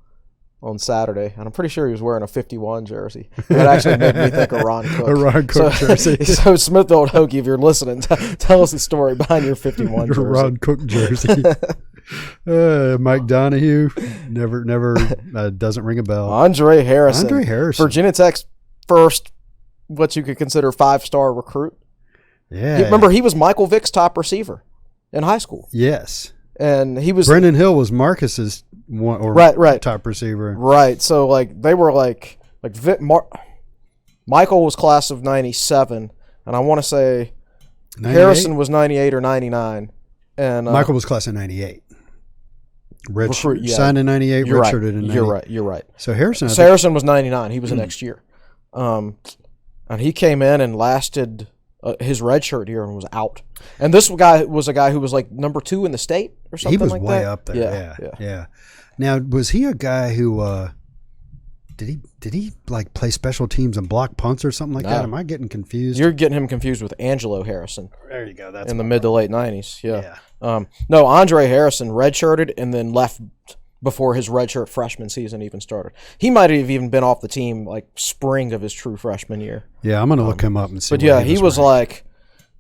on Saturday, and I'm pretty sure he was wearing a 51 jersey. That actually made me think of Ron Cook. A Ron Cook jersey. So Smithfield Hokie, if you're listening, tell us the story behind your 51 jersey. Ron Cook jersey. Mike Donahue never doesn't ring a bell. Andre Harrison, Virginia Tech's first, what you could consider 5-star recruit. Yeah, remember he was Michael Vick's top receiver in high school. Yes, and he was Brendan Hill was Marcus's top receiver. Right, so like they were like Vick, Michael was class of 97, and I want to say 98? Harrison was 98 or 99, and Michael was class of 98. Signed in 98, redshirted in 98. You're right. So Harrison was 99. He was the next year. And he came in and lasted his redshirt year and was out. And this guy was a guy who was like number 2 in the state or something like that. He was way up there. Yeah. Now, was he a guy who did he like play special teams and block punts or something like that? Am I getting confused? You're getting him confused with Angelo Harrison. There you go. That's in the mid to late 90s. Yeah. No, Andre Harrison redshirted and then left before his redshirt freshman season even started. He might have even been off the team like spring of his true freshman year. Yeah, I'm going to look him up and see. But yeah, he was like,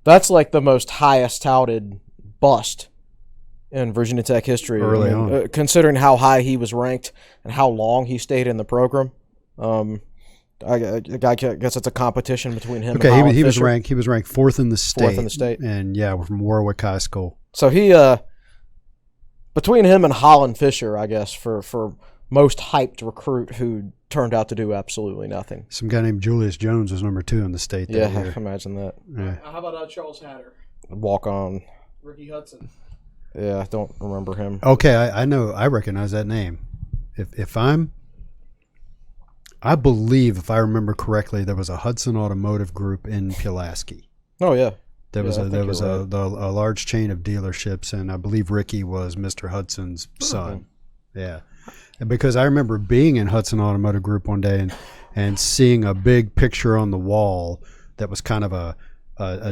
that's like the most highest touted bust in Virginia Tech history. Early on. Considering how high he was ranked and how long he stayed in the program. I guess it's a competition between him and Holland he was Fisher. ranked 4th in the state. 4th in the state. And yeah, we're from Warwick High School. So he between him and Holland Fisher, I guess, for most hyped recruit who turned out to do absolutely nothing. Some guy named Julius Jones was number 2 in the state that year. Imagine that. Yeah. How about Charles Hatter? Walk on. Ricky Hudson. Yeah, I don't remember him. Okay, I know. I recognize that name. I believe, if I remember correctly, there was a Hudson Automotive Group in Pulaski. Oh, yeah. There was a large chain of dealerships, and I believe Ricky was Mr. Hudson's son. Yeah. And because I remember being in Hudson Automotive Group one day and seeing a big picture on the wall that was kind of a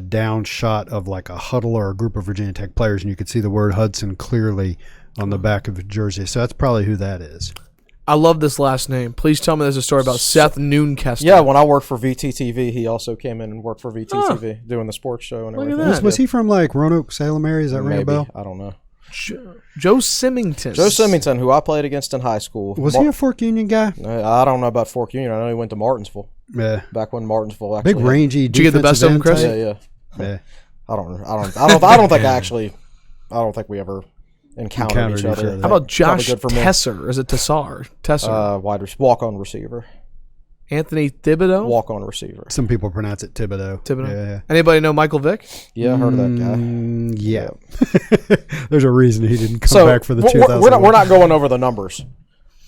down shot of like a huddle or a group of Virginia Tech players, and you could see the word Hudson clearly on the back of the jersey. So that's probably who that is. I love this last name. Please tell me there's a story about Seth Noonkester. Yeah, when I worked for VTTV, he also came in and worked for VTTV doing the sports show and everything. Was he from like Roanoke, Salem area? Is that ring a bell? I don't know. Joe Symington. Joe Symington, who I played against in high school. Was he a Fork Union guy? I don't know about Fork Union. I know he went to Martinsville. Yeah. Back when Martinsville actually big rangy. Did you get the best of him, Chris? Yeah. I don't think we ever encountered each other. How about Josh Tesser? Is it Tessar? Tesser. Walk-on receiver. Anthony Thibodeau? Walk-on receiver. Some people pronounce it Thibodeau. Yeah. Anybody know Michael Vick? Yeah, I heard of that guy. Yeah. There's a reason he didn't come back for the 2000. We're not going over the numbers.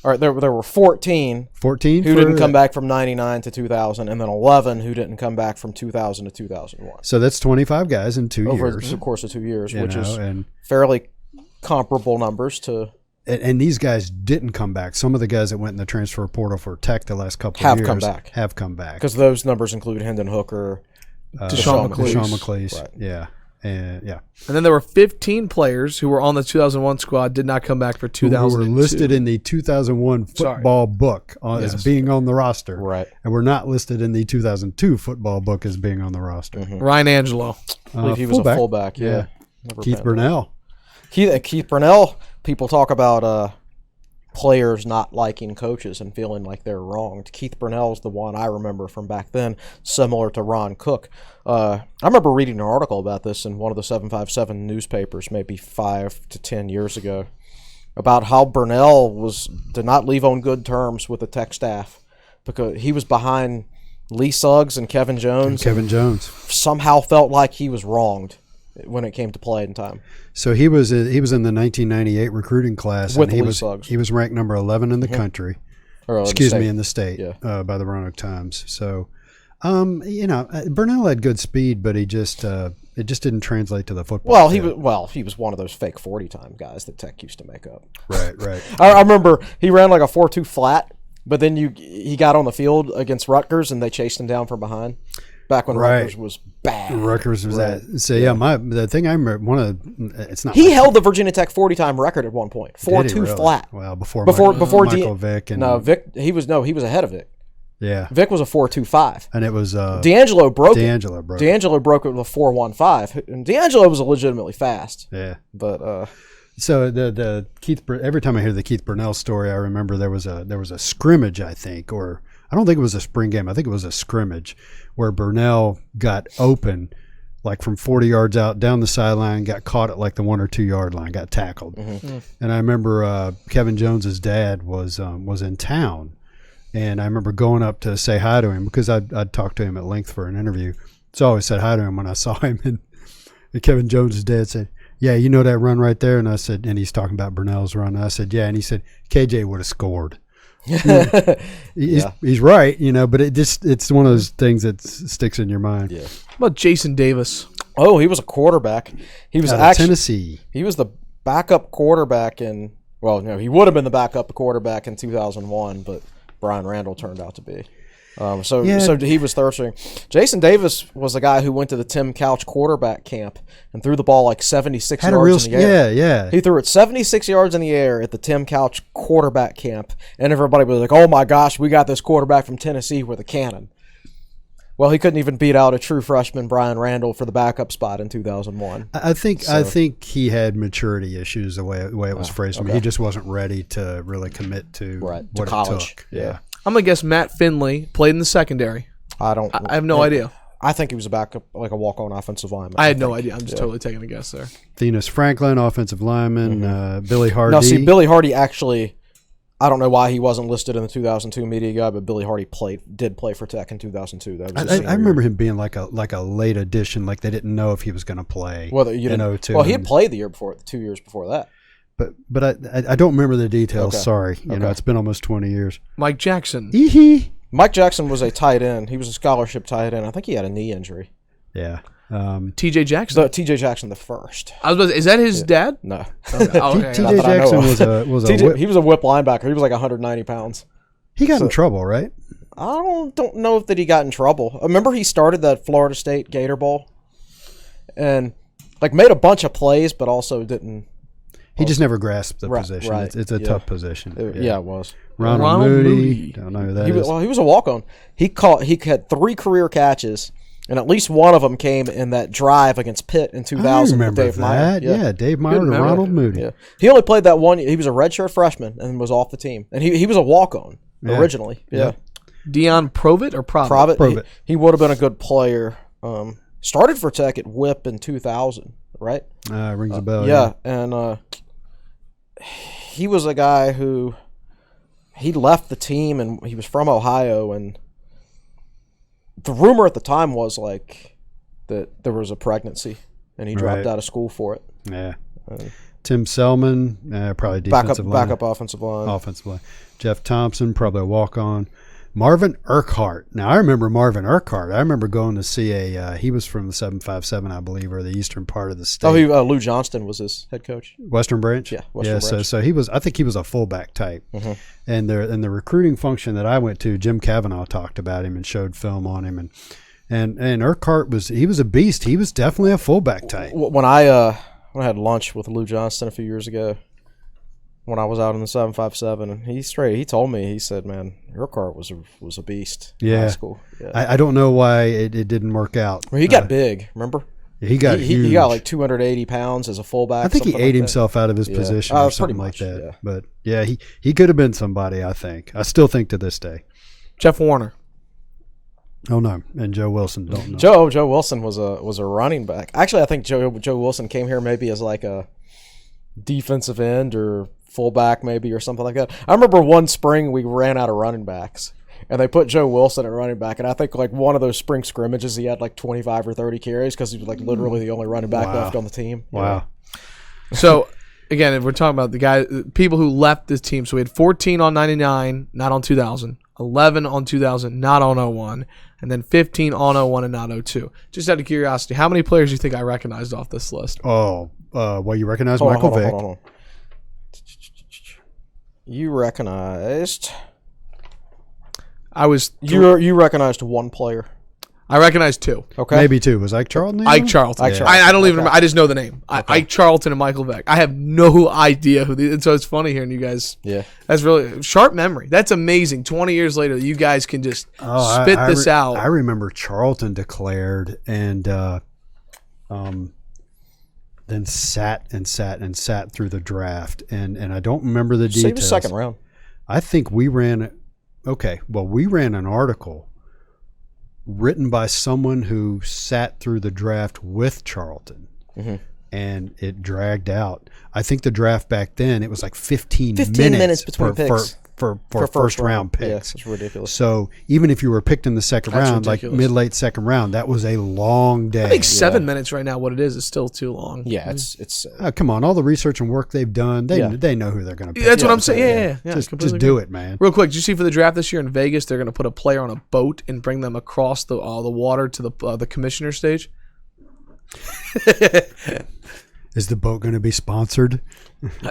All right, there were 14 who didn't come back from 99 to 2000, and then 11 who didn't come back from 2000 to 2001. So that's 25 guys in 2 years. Over the course of 2 years, which is fairly comparable numbers to... And these guys didn't come back. Some of the guys that went in the transfer portal for Tech the last couple of years have come back. Because those numbers include Hendon Hooker, Deshaun McCleese. Right. Yeah. And then there were 15 players who were on the 2001 squad, did not come back for 2002. Who were listed in the 2001 football book as being on the roster. Right. And were not listed in the 2002 football book as being on the roster. Mm-hmm. Ryan Angelo. I believe he was a fullback. Yeah. Keith Burnell. Keith Burnell, people talk about players not liking coaches and feeling like they're wronged. Keith Burnell's the one I remember from back then, similar to Ron Cook. I remember reading an article about this in one of the 757 newspapers maybe 5 to 10 years ago about how Burnell did not leave on good terms with the Tech staff because he was behind Lee Suggs and Kevin Jones. Somehow felt like he was wronged when it came to playing time. So he was in the 1998 recruiting class, with and Suggs. He was ranked number 11 in the country. In the state by the Roanoke Times. So, Burnell had good speed, but it just didn't translate to the football. He was one of those fake 40-time guys that Tech used to make up. Right. I remember he ran like a 4.2 flat, but then he got on the field against Rutgers and they chased him down from behind. Back when Rutgers was bad. Rutgers was that. So the thing I remember, it's not. He held the Virginia Tech 40-time record at one point, 4.2 flat. Well, before Michael Vick and Vick, he was ahead of Vick. Yeah, Vick was a 4.25, and it was D'Angelo broke it. D'Angelo broke it with a 4.15, and D'Angelo was legitimately fast. Yeah, but so the Keith. Every time I hear the Keith Burnell story, I remember there was a scrimmage, I think, or I don't think it was a spring game. I think it was a scrimmage where Burnell got open, like from 40 yards out down the sideline, got caught at like the 1 or 2 yard line, got tackled. Mm-hmm. And I remember Kevin Jones's dad was in town, and I remember going up to say hi to him because I'd talked to him at length for an interview. So I always said hi to him when I saw him, and Kevin Jones's dad said, "Yeah, you know that run right there?" And I said, and he's talking about Burnell's run. And I said, "Yeah," and he said, "KJ would have scored." He's right, but it's one of those things that sticks in your mind. Yeah. How about Jason Davis? Oh, he was a quarterback. He was Tennessee. He was the backup quarterback he would have been the backup quarterback in 2001, but Brian Randall turned out to be. So he was third string. Jason Davis was the guy who went to the Tim Couch quarterback camp and threw the ball like 76 yards in the air. Yeah. He threw it 76 yards in the air at the Tim Couch quarterback camp, and everybody was like, "Oh my gosh, we got this quarterback from Tennessee with a cannon." Well, he couldn't even beat out a true freshman, Brian Randall, for the backup spot in 2001. I think he had maturity issues the way it was phrased. Okay. He just wasn't ready to really commit to what college. It took. Yeah. I'm going to guess Matt Finley played in the secondary. I have no idea. I think he was a backup, like a walk-on offensive lineman. I had no idea. I'm just totally taking a guess there. Thenis Franklin, offensive lineman. Billy Hardy. No, see, Billy Hardy actually I don't know why he wasn't listed in the 2002 media guide, but Billy Hardy did play for Tech in 2002. That was I remember him being like a late addition, like they didn't know if he was going to play. Well, in 02. Well, he had played the year before, 2 years before that. But I don't remember the details. Okay. Sorry, you know, it's been almost 20 years. Mike Jackson. Mike Jackson was a tight end. He was a scholarship tight end. I think he had a knee injury. Yeah. T.J. Jackson. T.J. Jackson the first. I was. Is that his dad? No. Okay. T.J. Jackson was a he was a whip linebacker. He was like 190 pounds. He got in trouble, right? I don't know if he got in trouble. I remember he started that Florida State Gator Bowl, and like made a bunch of plays, but also didn't. He just never grasped the position. Right. It's a tough position. It was. Ronald Moody. Don't know who that is. Well, he was a walk-on. He had 3 career catches. And at least one of them came in that drive against Pitt in 2000. I remember with Dave Meyer. Yeah, Dave Meyer and Ronald Moody. Yeah. He only played that one. He was a redshirt freshman and was off the team. And he was a walk-on originally. Yeah. Dion Provitt or Provitt? Provitt. He would have been a good player. Started for Tech at Whip in 2000, right? Rings a bell. Yeah, and he was a guy who he left the team, and he was from Ohio, and the rumor at the time was like that there was a pregnancy, and he dropped out of school for it. Yeah. Tim Selman, probably defensive line. Backup offensive line. Offensive line. Jeff Thompson, probably a walk-on. Marvin Urquhart. Now, I remember Marvin Urquhart. I remember going to see he was from the 757, I believe, or the eastern part of the state. Oh, Lou Johnston was his head coach. Western Branch? Yeah, Western Branch. So he was, I think he was a fullback type. Mm-hmm. And the recruiting function that I went to, Jim Cavanaugh talked about him and showed film on him. And Urquhart was a beast. He was definitely a fullback type. When I had lunch with Lou Johnston a few years ago, when I was out in the 757, and he told me, he said, man, Urquhart was a beast in high school. Yeah. I don't know why it didn't work out. Well, he got big, remember? He got huge. He got like 280 pounds as a fullback. I think he ate himself out of his position or something like that. Yeah. But, yeah, he could have been somebody, I think. I still think to this day. Jeff Warner. Oh, no. And Joe Wilson, don't know. Joe Wilson was a running back. Actually, I think Joe Wilson came here maybe as like a defensive end or fullback maybe or something like that. I remember one spring we ran out of running backs, and they put Joe Wilson at running back, and I think like one of those spring scrimmages he had like 25 or 30 carries because he was like literally the only running back left on the team. Wow. So, again, if we're talking about people who left this team, so we had 14 on 99, not on 2000, 11 on 2000, not on 01, and then 15 on 01 and not 02. Just out of curiosity, how many players do you think I recognized off this list? Oh, well, you recognize Michael Vick. Hold on. You recognized. You recognized one player. I recognized 2. Okay, maybe 2. Was Ike Charlton? Ike Charlton. Yeah. I don't even remember. I just know the name. Okay. Ike Charlton and Michael Vick. I have no idea who these. And so it's funny hearing you guys. Yeah, that's really sharp memory. That's amazing. 20 years later, you guys can just spit this out. I remember Charlton declared and then sat through the draft, and I don't remember the details. Save the second round. I think we ran an article written by someone who sat through the draft with Charlton, and it dragged out. I think the draft back then, it was like 15 minutes between picks. For first round picks. Yeah, it's ridiculous. So even if you were picked in the second round, ridiculous. Like mid-late second round, that was a long day. I think 7 minutes right now, what it is still too long. Yeah, it's come on, all the research and work they've done, they know who they're going to pick. That's what I'm saying. Yeah. Just do it, man. Real quick, did you see for the draft this year in Vegas, they're going to put a player on a boat and bring them across the water to the commissioner stage? Is the boat going to be sponsored?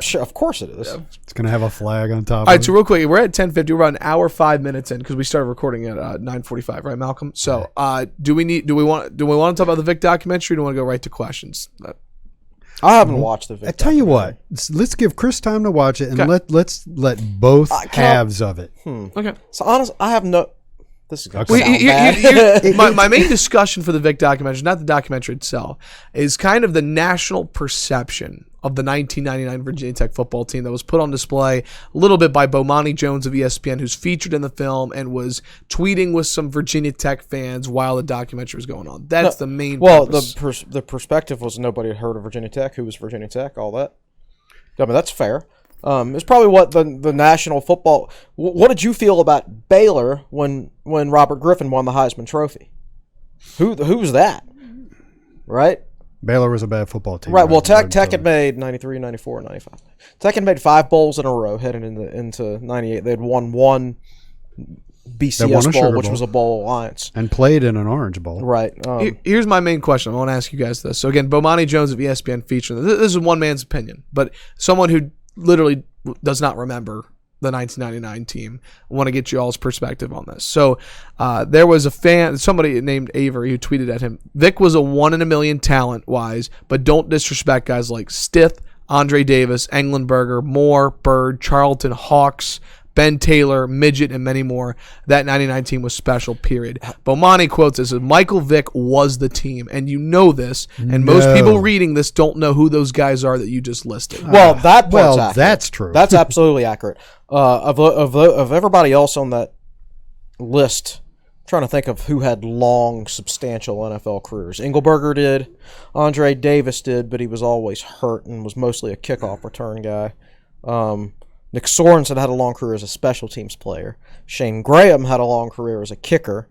Sure, of course it is. Yeah. It's going to have a flag on top. All right, so real quick, we're at 10:50. We're about an hour 5 minutes in because we started recording at 9:45, right, Malcolm? So, do we want to talk about the Vick documentary? Or do we want to go right to questions? I haven't watched the Vick. I tell you what, let's give Chris time to watch it, and let's let both halves of it. Okay. So honestly, I have no. This is going to sound bad. My main discussion for the Vick documentary, not the documentary itself, is kind of the national perception of the 1999 Virginia Tech football team that was put on display a little bit by Bomani Jones of ESPN, who's featured in the film and was tweeting with some Virginia Tech fans while the documentary was going on. That's the main purpose. The perspective was nobody had heard of Virginia Tech, who was Virginia Tech, all that. I mean, that's fair. It's probably what the national football. What did you feel about Baylor when Robert Griffin won the Heisman Trophy? Who's that? Right? Baylor was a bad football team. Right. Well, Tech had made 93, 94, 95. Tech had made 5 bowls in a row heading into 98. They had won one BCS bowl, which was a bowl alliance. And played in an Orange Bowl. Right. Here's my main question. I want to ask you guys this. So, again, Bomani Jones of ESPN featured this. This is one man's opinion, but someone who literally does not remember the 1999 team. I want to get you all's perspective on this. So there was a fan, somebody named Avery, who tweeted at him, Vick was a 1 in a million talent-wise, but don't disrespect guys like Stith, Andre Davis, Englenberger, Moore, Bird, Charlton, Hawks, Ben Taylor, Midget, and many more. That 99 team was special, period. Bomani quotes this as, Michael Vick was the team, and you know this, and most people reading this don't know who those guys are that you just listed. Well, that's true. That's absolutely accurate. Of everybody else on that list, I'm trying to think of who had long, substantial NFL careers. Engelberger did. Andre Davis did, but he was always hurt and was mostly a kickoff return guy. Nick Sorensen had a long career as a special teams player. Shane Graham had a long career as a kicker.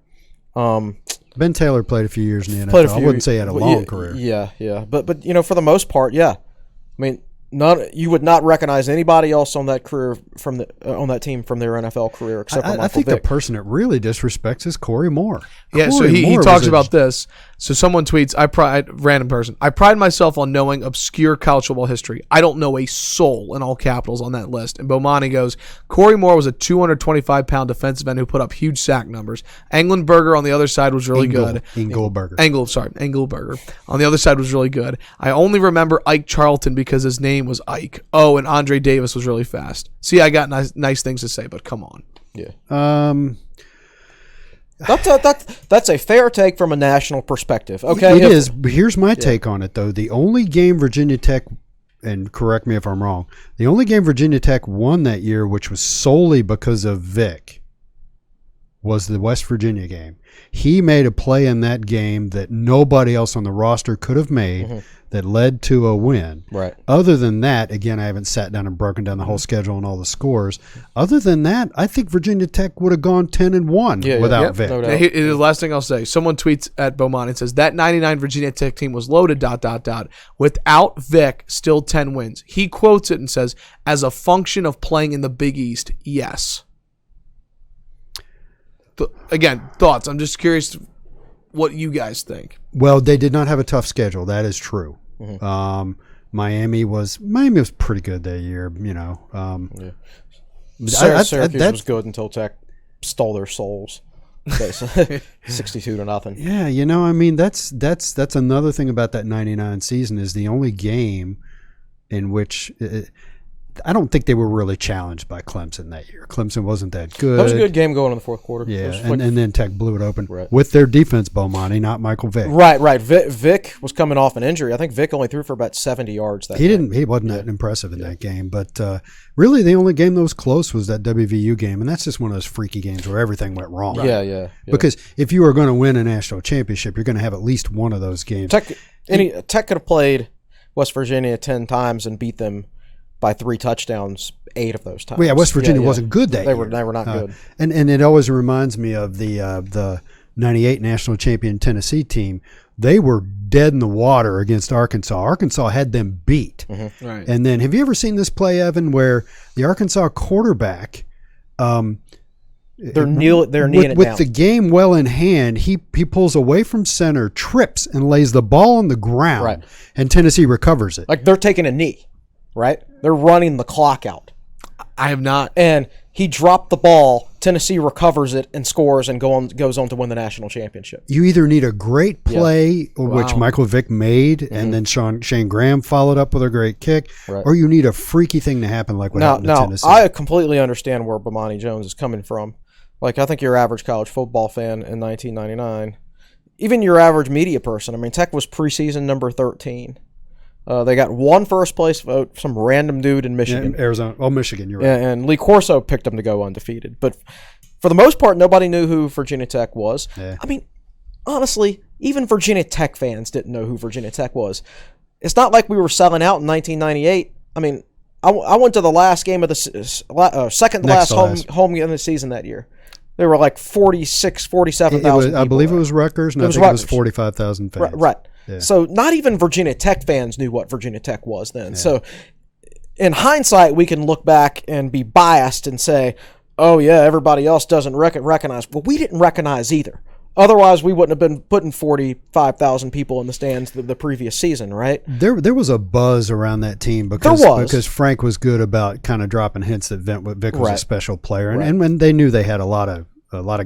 Ben Taylor played a few years in the NFL. I wouldn't say he had a long career. Yeah. But for the most part, yeah. I mean, you would not recognize anybody else on that career on that team from their NFL career except for Michael I think Vick. the person that really disrespects is Corey Moore. Yeah, so he talks about this. So someone tweets, random person, I pride myself on knowing obscure college football history. I don't know a soul, in all capitals, on that list. And Bomani goes, Corey Moore was a 225-pound defensive end who put up huge sack numbers. Englenberger on the other side was really good. Engelberger. On the other side was really good. I only remember Ike Charlton because his name was Ike. Oh, and Andre Davis was really fast. See, I got nice things to say, but come on. Yeah. That's a fair take from a national perspective. Okay, it is. But here's my take on it, though. The only game Virginia Tech, and correct me if I'm wrong, the only game Virginia Tech won that year, which was solely because of Vick, was the West Virginia game. He made a play in that game that nobody else on the roster could have made that led to a win. Right. Other than that, again, I haven't sat down and broken down the whole schedule and all the scores. Other than that, I think Virginia Tech would have gone 10-1 without Vick. No doubt. The last thing I'll say, someone tweets at Bomani and says, that 99 Virginia Tech team was loaded, ... Without Vick, still 10 wins. He quotes it and says, as a function of playing in the Big East, yes. Again, thoughts. I'm just curious what you guys think. Well, they did not have a tough schedule. That is true. Miami was pretty good that year. Syracuse was good until Tech stole their souls. 62-0. Yeah, that's another thing about that 99 season is the only game in which I don't think they were really challenged by Clemson that year. Clemson wasn't that good. That was a good game going in the fourth quarter. Yeah, and then Tech blew it open with their defense, Bomani, not Michael Vick. Right. Vick was coming off an injury. I think Vick only threw for about 70 yards that game. He wasn't that impressive in that game. But really, the only game that was close was that WVU game, and that's just one of those freaky games where everything went wrong. Right. Yeah. Because if you are going to win a national championship, you're going to have at least one of those games. Tech could have played West Virginia 10 times and beat them by 3 touchdowns 8 of those times. Well, yeah, West Virginia wasn't good that year. They were not good. And it always reminds me of the 98 national champion Tennessee team. They were dead in the water against Arkansas. Arkansas had them beat. Mm-hmm. Right. And then have you ever seen this play, Evan, where the Arkansas quarterback they're kneeing it with down. the game well in hand, he pulls away from center, trips, and lays the ball on the ground, and Tennessee recovers it. Like they're taking a knee. Right? They're running the clock out. I have not. And he dropped the ball. Tennessee recovers it and scores and goes on to win the national championship. You either need a great play, which Michael Vick made, and then Shane Graham followed up with a great kick, or you need a freaky thing to happen like what happened to Tennessee. I completely understand where Bomani Jones is coming from. Like, I think your average college football fan in 1999, even your average media person, I mean, Tech was preseason number 13. They got one first place vote, some random dude in Michigan. Arizona. Oh, Michigan, you're right. Yeah, and Lee Corso picked them to go undefeated. But for the most part, nobody knew who Virginia Tech was. Yeah. I mean, honestly, even Virginia Tech fans didn't know who Virginia Tech was. It's not like we were selling out in 1998. I mean, I went to the last game of the second to last home game of the season that year. There were like 47,000 I believe it was Rutgers, and I think it was 45,000 fans. Right. Yeah. So not even Virginia Tech fans knew what Virginia Tech was then. Yeah. So in hindsight, we can look back and be biased and say, oh, yeah, everybody else doesn't recognize. Well, we didn't recognize either. Otherwise, we wouldn't have been putting 45,000 people in the stands the previous season, right? There was a buzz around that team because Frank was good about kind of dropping hints that Vick was a special player, and when they knew they had a lot of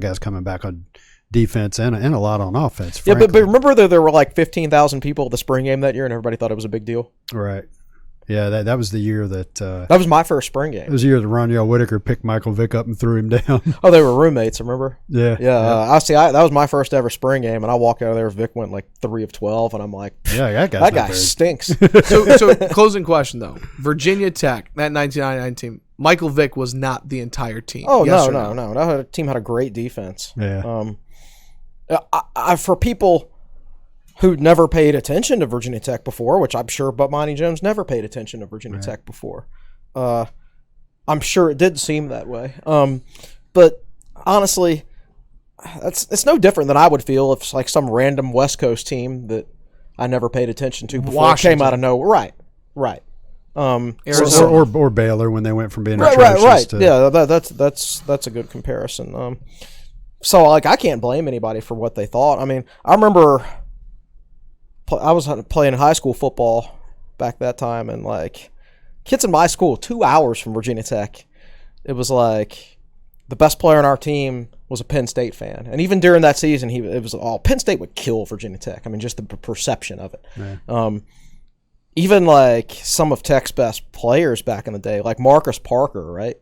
guys coming back on defense and a lot on offense. Frankly. Yeah, but remember there were like 15,000 people at the spring game that year, and everybody thought it was a big deal. Right. Yeah, that was the year that... that was my first spring game. It was the year that Ronyell Whitaker picked Michael Vick up and threw him down. Oh, they were roommates, remember? Yeah. That was my first ever spring game, and I walked out of there, Vick went like 3 of 12, and I'm like, yeah, that guy stinks. So closing question, though. Virginia Tech, that 1999 team, Michael Vick was not the entire team. Oh, yes no. That team had a great defense. Yeah. For people who'd never paid attention to Virginia Tech before, which I'm sure Monty Jones never paid attention to Virginia Tech before. I'm sure it did seem that way. But honestly, it's no different than I would feel if it's like some random West Coast team that I never paid attention to before came out of nowhere. Right. Or Baylor when they went from being atrocious right. to... Yeah, that's a good comparison. So like I can't blame anybody for what they thought. I mean, I remember I was playing high school football back that time, and like kids in my school, 2 hours from Virginia Tech, it was like the best player on our team was a Penn State fan, and even during that season, Penn State would kill Virginia Tech. I mean, just the perception of it. Yeah. Even like some of Tech's best players back in the day, like Marcus Parker, right?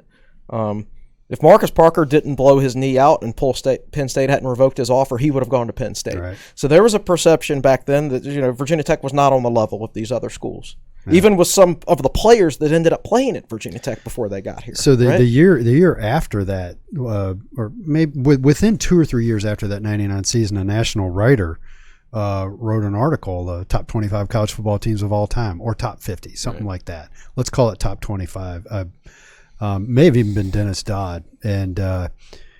If Marcus Parker didn't blow his knee out and Penn State hadn't revoked his offer, he would have gone to Penn State. Right. So there was a perception back then that Virginia Tech was not on the level of these other schools, even with some of the players that ended up playing at Virginia Tech before they got here. So the year after that, or maybe within 2 or 3 years after that '99 season, a national writer wrote an article, top 25 college football teams of all time, or top 50, something like that. Let's call it top 25. May have even been Dennis Dodd, and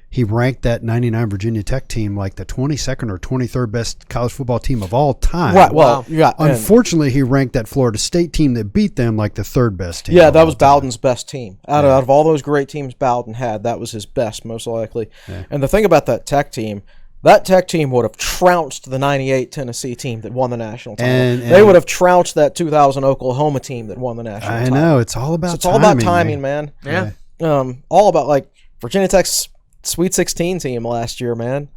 he ranked that '99 Virginia Tech team like the 22nd or 23rd best college football team of all time. Right. Well, unfortunately, he ranked that Florida State team that beat them like the 3rd best team. Yeah, that was Bowden's best team. Out of all those great teams Bowden had, that was his best, most likely. Yeah. And the thing about that Tech team would have trounced the '98 Tennessee team that won the national title. And they would have trounced that 2000 Oklahoma team that won the national title. I know. It's all about timing. All about timing, man. Yeah. All about like Virginia Tech's Sweet 16 team last year, man.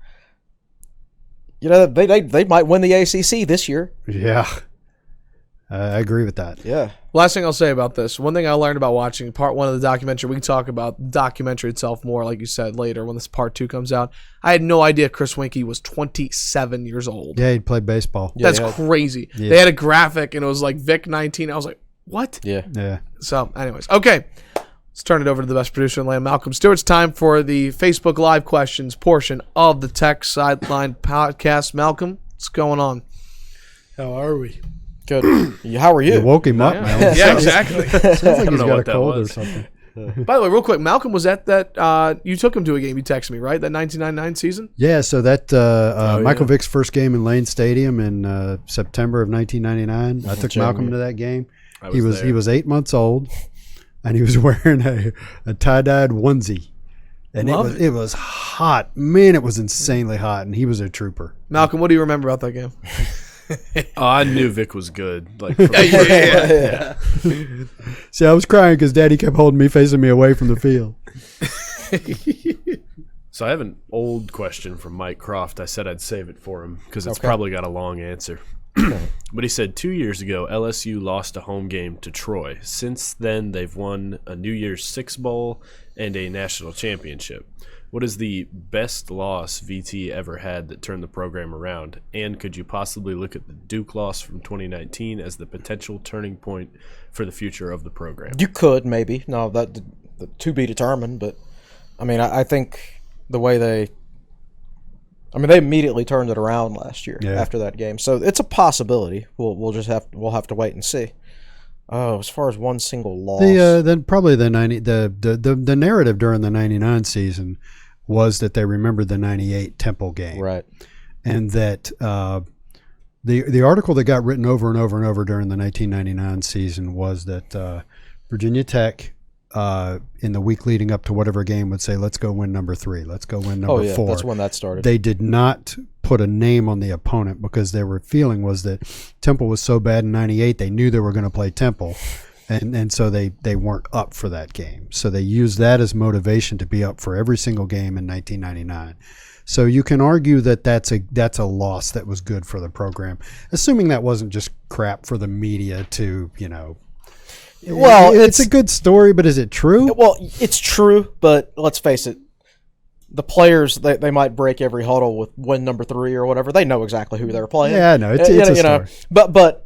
They might win the ACC this year. Yeah. I agree with that. Yeah. Last thing I'll say about this, one thing I learned about watching part 1 of the documentary, we can talk about the documentary itself more, like you said, later when this part 2 comes out. I had no idea Chris Winkie was 27 years old. Yeah, he played baseball. That's crazy. Yeah. They had a graphic, and it was like Vick 19. I was like, what? Yeah. So, anyways, okay. Let's turn it over to the best producer in the land, Malcolm Stewart. It's time for the Facebook Live questions portion of the Tech Sideline Podcast. Malcolm, what's going on? How are we? Good. How are you? You woke him up, man. Yeah, exactly. Sounds like he's got a cold or something. By the way, real quick, Malcolm was at that. You took him to a game. You texted me, right? That 1999 season. Yeah. So that Michael Vick's first game in Lane Stadium in September of 1999. I took Malcolm to that game. He was 8 months old, and he was wearing a tie-dyed onesie. And it was hot. Man, it was insanely hot, and he was a trooper. Malcolm, what do you remember about that game? I knew Vick was good. Like, yeah. See, I was crying because Daddy kept holding me, facing me away from the field. So I have an old question from Mike Croft. I said I'd save it for him because it's probably got a long answer. But he said 2 years ago, LSU lost a home game to Troy. Since then, they've won a New Year's Six Bowl and a national championship. What is the best loss VT ever had that turned the program around? And could you possibly look at the Duke loss from 2019 as the potential turning point for the future of the program? You could, maybe. No, that to be determined. But, I mean, I think the way they immediately turned it around last year after that game. So it's a possibility. We'll have to wait and see. as far as one single loss, then probably the narrative during the '99 season was that they remembered the '98 Temple game, right? And that the article that got written over and over and over during the 1999 season was that Virginia Tech, in the week leading up to whatever game, would say, "Let's go win number 3. Let's go win number 4." That's when that started. They did not put a name on the opponent because their feeling was that Temple was so bad in '98 they knew they were going to play Temple, and so they weren't up for that game. So they used that as motivation to be up for every single game in 1999. So you can argue that that's a loss that was good for the program, assuming that wasn't just crap for the media to, Well, it's a good story, but is it true? Well, it's true, but let's face it. The players, they might break every huddle with win number 3 or whatever. They know exactly who they're playing. Yeah, no, it's a story. But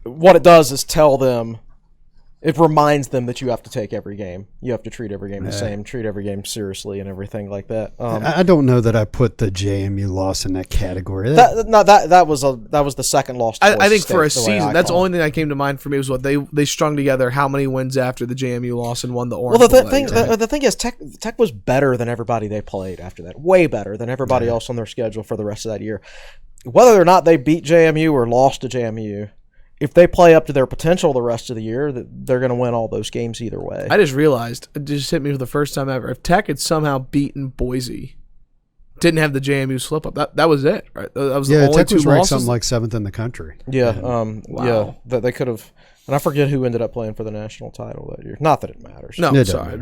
what it does is tell them, it reminds them that you have to take every game. You have to treat every game the same, treat every game seriously and everything like that. I don't know that I put the JMU loss in that category. That was the second loss. I think for a season, that's the only thing that came to mind for me was what they strung together how many wins after the JMU loss and won the Orange. Well, the thing is, Tech was better than everybody they played after that. Way better than everybody else on their schedule for the rest of that year. Whether or not they beat JMU or lost to JMU, if they play up to their potential the rest of the year, they're going to win all those games either way. I just realized, it just hit me for the first time ever. If Tech had somehow beaten Boise, didn't have the JMU slip up, that was it, right? That was the only Tech two was ranked losses. something like 7th in the country. Yeah, Wow. Yeah, that they could have. And I forget who ended up playing for the national title that year. Not that it matters. No, It sorry.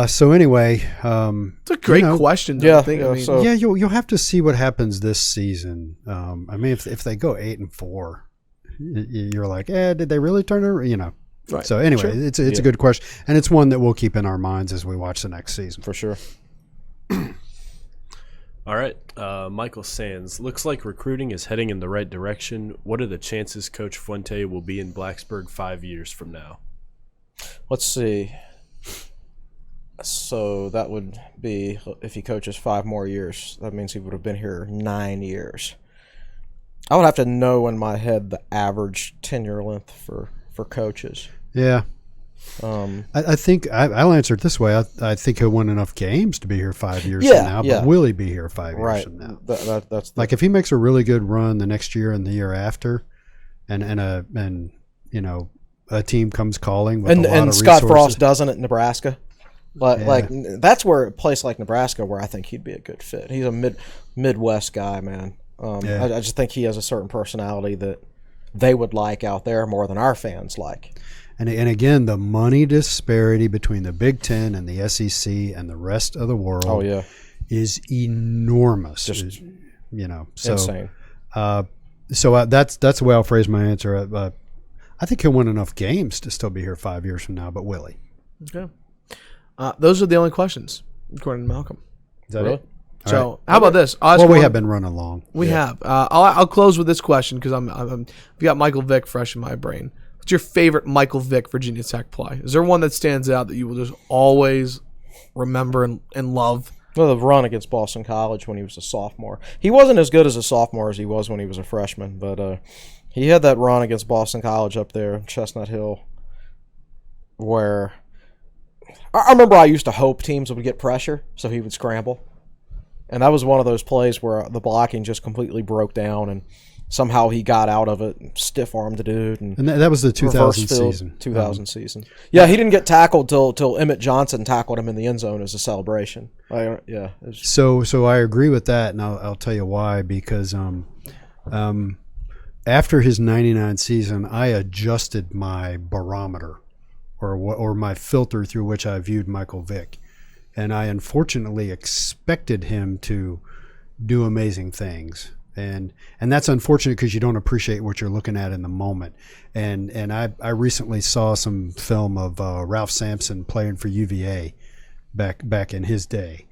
So anyway, it's a great question. Yeah, you'll have to see what happens this season. I mean, if they go 8-4, you're like, did they really turn it? Right. So anyway, Sure. it's a good question, and it's one that we'll keep in our minds as we watch the next season for sure. All right, Michael Sands. Looks like recruiting is heading in the right direction. What are the chances Coach Fuente will be in Blacksburg 5 years from now? Let's see. So that would be, if he coaches 5 more years, that means he would have been here 9 years. I would have to know in my head the average tenure length for coaches. Yeah. I think I'll answer it this way. I think he'll win enough games to be here 5 years from now, but will he be here 5 years from now? That's like if he makes a really good run the next year and the year after, and a team comes calling with a lot of Scott resources. Frost doesn't at Nebraska. Like that's where a place like Nebraska, where I think he'd be a good fit. He's a Midwest guy, man. I just think he has a certain personality that they would like out there more than our fans like. And again, the money disparity between the Big Ten and the SEC and the rest of the world is enormous. Just insane. So that's the way I'll phrase my answer. I think he'll win enough games to still be here 5 years from now, but will he? Okay. Those are the only questions, according to Malcolm. Is that it? So how about this? We have been running long. We have. I'll close with this question because I've got Michael Vick fresh in my brain. What's your favorite Michael Vick Virginia Tech play? Is there one that stands out that you will just always remember and love? Well, the run against Boston College when he was a sophomore. He wasn't as good as a sophomore as he was when he was a freshman, but he had that run against Boston College up there, Chestnut Hill, where I remember I used to hope teams would get pressure so he would scramble. And that was one of those plays where the blocking just completely broke down and somehow he got out of it and stiff-armed the dude. And that was the 2000 season. 2000 season. Yeah, he didn't get tackled till Emmett Johnson tackled him in the end zone as a celebration. So I agree with that, and I'll tell you why. Because after his 99 season, I adjusted my barometer or my filter through which I viewed Michael Vick. And I unfortunately expected him to do amazing things. And that's unfortunate because you don't appreciate what you're looking at in the moment. And I recently saw some film of Ralph Sampson playing for UVA back in his day.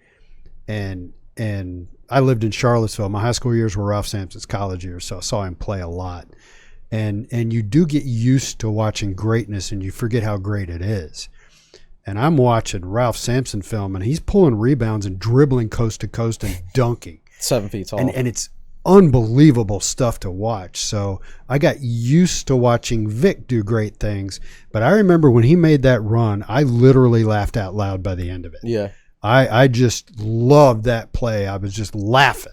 And I lived in Charlottesville. My high school years were Ralph Sampson's college years, so I saw him play a lot. And you do get used to watching greatness and you forget how great it is. And I'm watching Ralph Sampson film, and he's pulling rebounds and dribbling coast to coast and dunking. 7 feet tall. And it's unbelievable stuff to watch. So I got used to watching Vick do great things. But I remember when he made that run, I literally laughed out loud by the end of it. Yeah. I just loved that play. I was just laughing.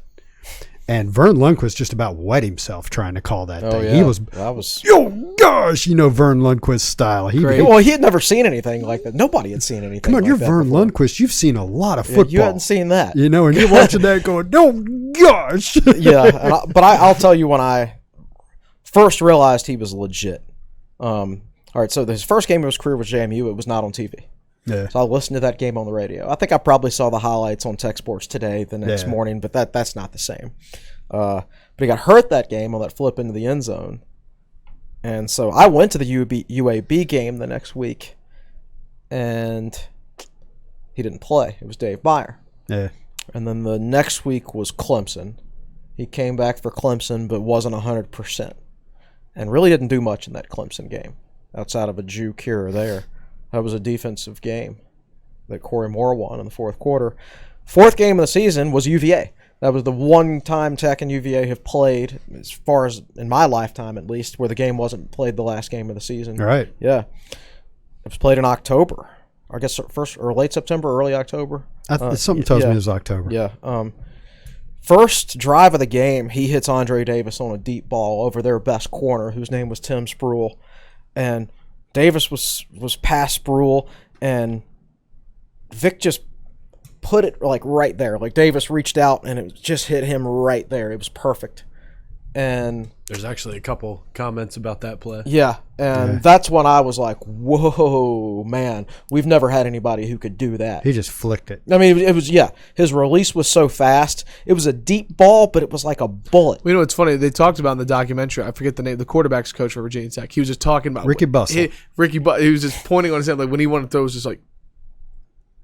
And Vern Lundquist just about wet himself trying to call that thing. Yeah. He was, oh gosh, Vern Lundquist style. He had never seen anything like that. Nobody had seen anything. Come on, like you're that Vern before. Lundquist. You've seen a lot of football. You hadn't seen that, and you're watching that going, oh gosh. Yeah, but I'll tell you when I first realized he was legit. All right, so his first game of his career was JMU. It was not on TV. Yeah. So I listened to that game on the radio. I think I probably saw the highlights on Tech Sports Today the next morning, but that's not the same. But he got hurt that game on that flip into the end zone. And so I went to the UAB game the next week, and he didn't play. It was Dave Meyer. Yeah. And then the next week was Clemson. He came back for Clemson but wasn't 100% and really didn't do much in that Clemson game outside of a Jew cure there. That was a defensive game that Corey Moore won in the fourth quarter. Fourth game of the season was UVA. That was the one time Tech and UVA have played, as far as in my lifetime at least, where the game wasn't played the last game of the season. Right. Yeah. It was played in October. I guess first or late September, early October. Something tells me it was October. Yeah. First drive of the game, he hits Andre Davis on a deep ball over their best corner, whose name was Tim Spruill. And Davis was past Spruill, and Vick just put it like right there. Like Davis reached out, and it just hit him right there. It was perfect. And there's actually a couple comments about that play. Yeah, and that's when I was like, whoa, man, we've never had anybody who could do that. He just flicked it. I mean, it was, his release was so fast. It was a deep ball, but it was like a bullet. Well, it's funny. They talked about in the documentary, I forget the name, the quarterback's coach for Virginia Tech. He was just talking about Ricky Bussell. He was just pointing on his head, like when he wanted to throw, it was just like,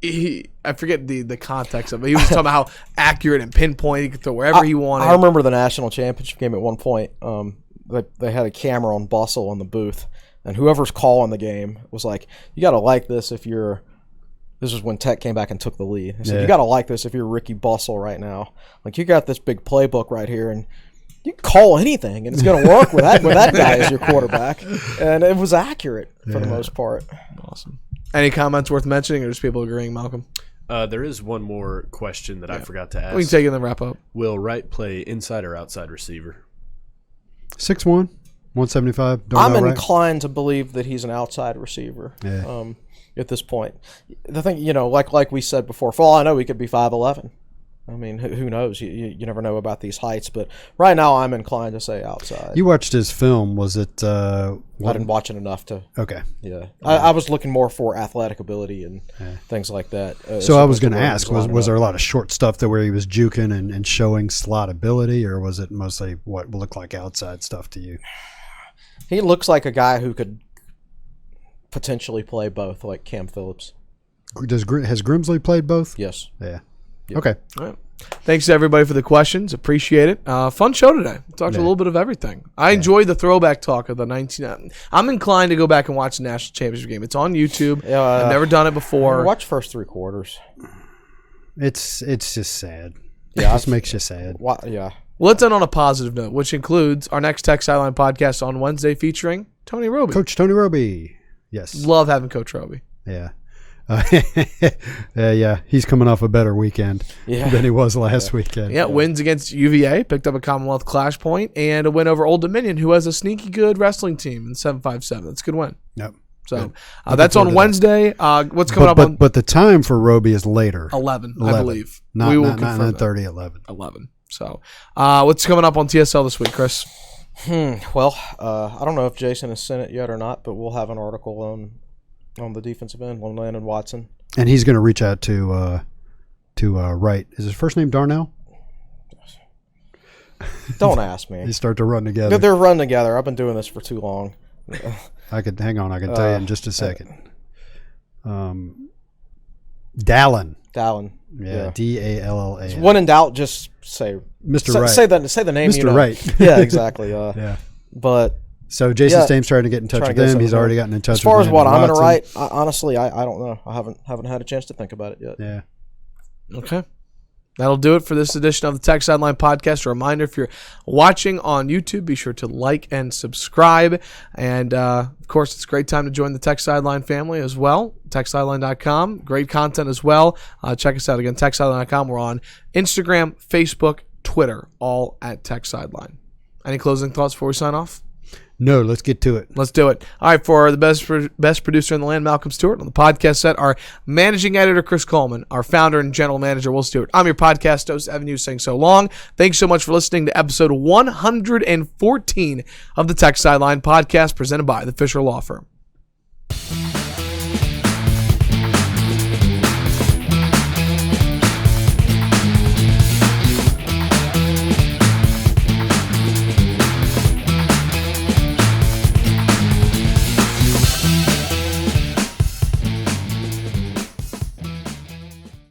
I forget the context of it. He was talking about how accurate and pinpoint. He could throw wherever he wanted. I remember the national championship game at one point. They had a camera on Bussell in the booth, and whoever's calling the game was like, "You got to like this if you're." This was when Tech came back and took the lead. He said, "You got to like this if you're Ricky Bussell right now. Like you got this big playbook right here, and you can call anything, and it's going to work with that guy as your quarterback." And it was accurate for the most part. Awesome. Any comments worth mentioning, or just people agreeing, Malcolm? There is one more question that I forgot to ask. We can take it and then wrap up. Will Wright play inside or outside receiver? 6'1", 175. I'm inclined to believe that he's an outside receiver at this point. The thing, like we said before, for all I know, he could be 5'11". I mean, who knows? You never know about these heights, but right now I'm inclined to say outside. You watched his film. Was it? I didn't watch it enough to. Okay. Yeah, I was looking more for athletic ability and things like that. So I was going to ask: was there a lot of short stuff where he was juking and showing slot ability, or was it mostly what looked like outside stuff to you? He looks like a guy who could potentially play both, like Cam Phillips. Has Grimsley played both? Yes. Yeah. Yep. Okay. All right. Thanks to everybody for the questions. Appreciate it. Fun show today. We talked a little bit of everything. I enjoyed the throwback talk of the 19. I'm inclined to go back and watch the national championship game. It's on YouTube. I've never done it before. Watch first three quarters. It's just sad. Yeah, it just makes you sad. Yeah. Well, let's end on a positive note, which includes our next Tech Sideline podcast on Wednesday featuring Tony Roby. Coach Tony Roby. Yes. Love having Coach Roby. Yeah. He's coming off a better weekend than he was last weekend. Yeah, wins against UVA, picked up a Commonwealth Clash point, and a win over Old Dominion, who has a sneaky good wrestling team in 7-5-7. That's a good win. Yep. So that's on Wednesday. What's coming up on? But the time for Roby is later. 11, I believe. Not we will 9:30, 11. 11. So what's coming up on TSL this week, Chris? Well, I don't know if Jason has sent it yet or not, but we'll have an article on the defensive end, on Landyn Watson. And he's going to reach out to Wright. Is his first name Darnell? Don't ask me. They start to run together. They're running together. I've been doing this for too long. I can tell you in just a second. Dallan. Yeah, Dalla. When in doubt, just say Mr. Wright. Say the name. Mr. Wright. Yeah, exactly. But so Jason Stame's trying to get in touch with them. He's already gotten in touch with them. As far as what I'm going to write, honestly, I don't know. I haven't had a chance to think about it yet. Yeah. Okay. That'll do it for this edition of the Tech Sideline Podcast. A reminder, if you're watching on YouTube, be sure to like and subscribe. And, of course, it's a great time to join the Tech Sideline family as well. TechSideline.com. Great content as well. Check us out again, TechSideline.com. We're on Instagram, Facebook, Twitter, all at Tech Sideline. Any closing thoughts before we sign off? No, let's get to it. Let's do it. All right, for the best producer in the land, Malcolm Stewart. On the podcast set, our managing editor, Chris Coleman. Our founder and general manager, Will Stewart. I'm your podcast host, Evan Hughes, saying so long. Thanks so much for listening to episode 114 of the Tech Sideline Podcast, presented by the Fisher Law Firm.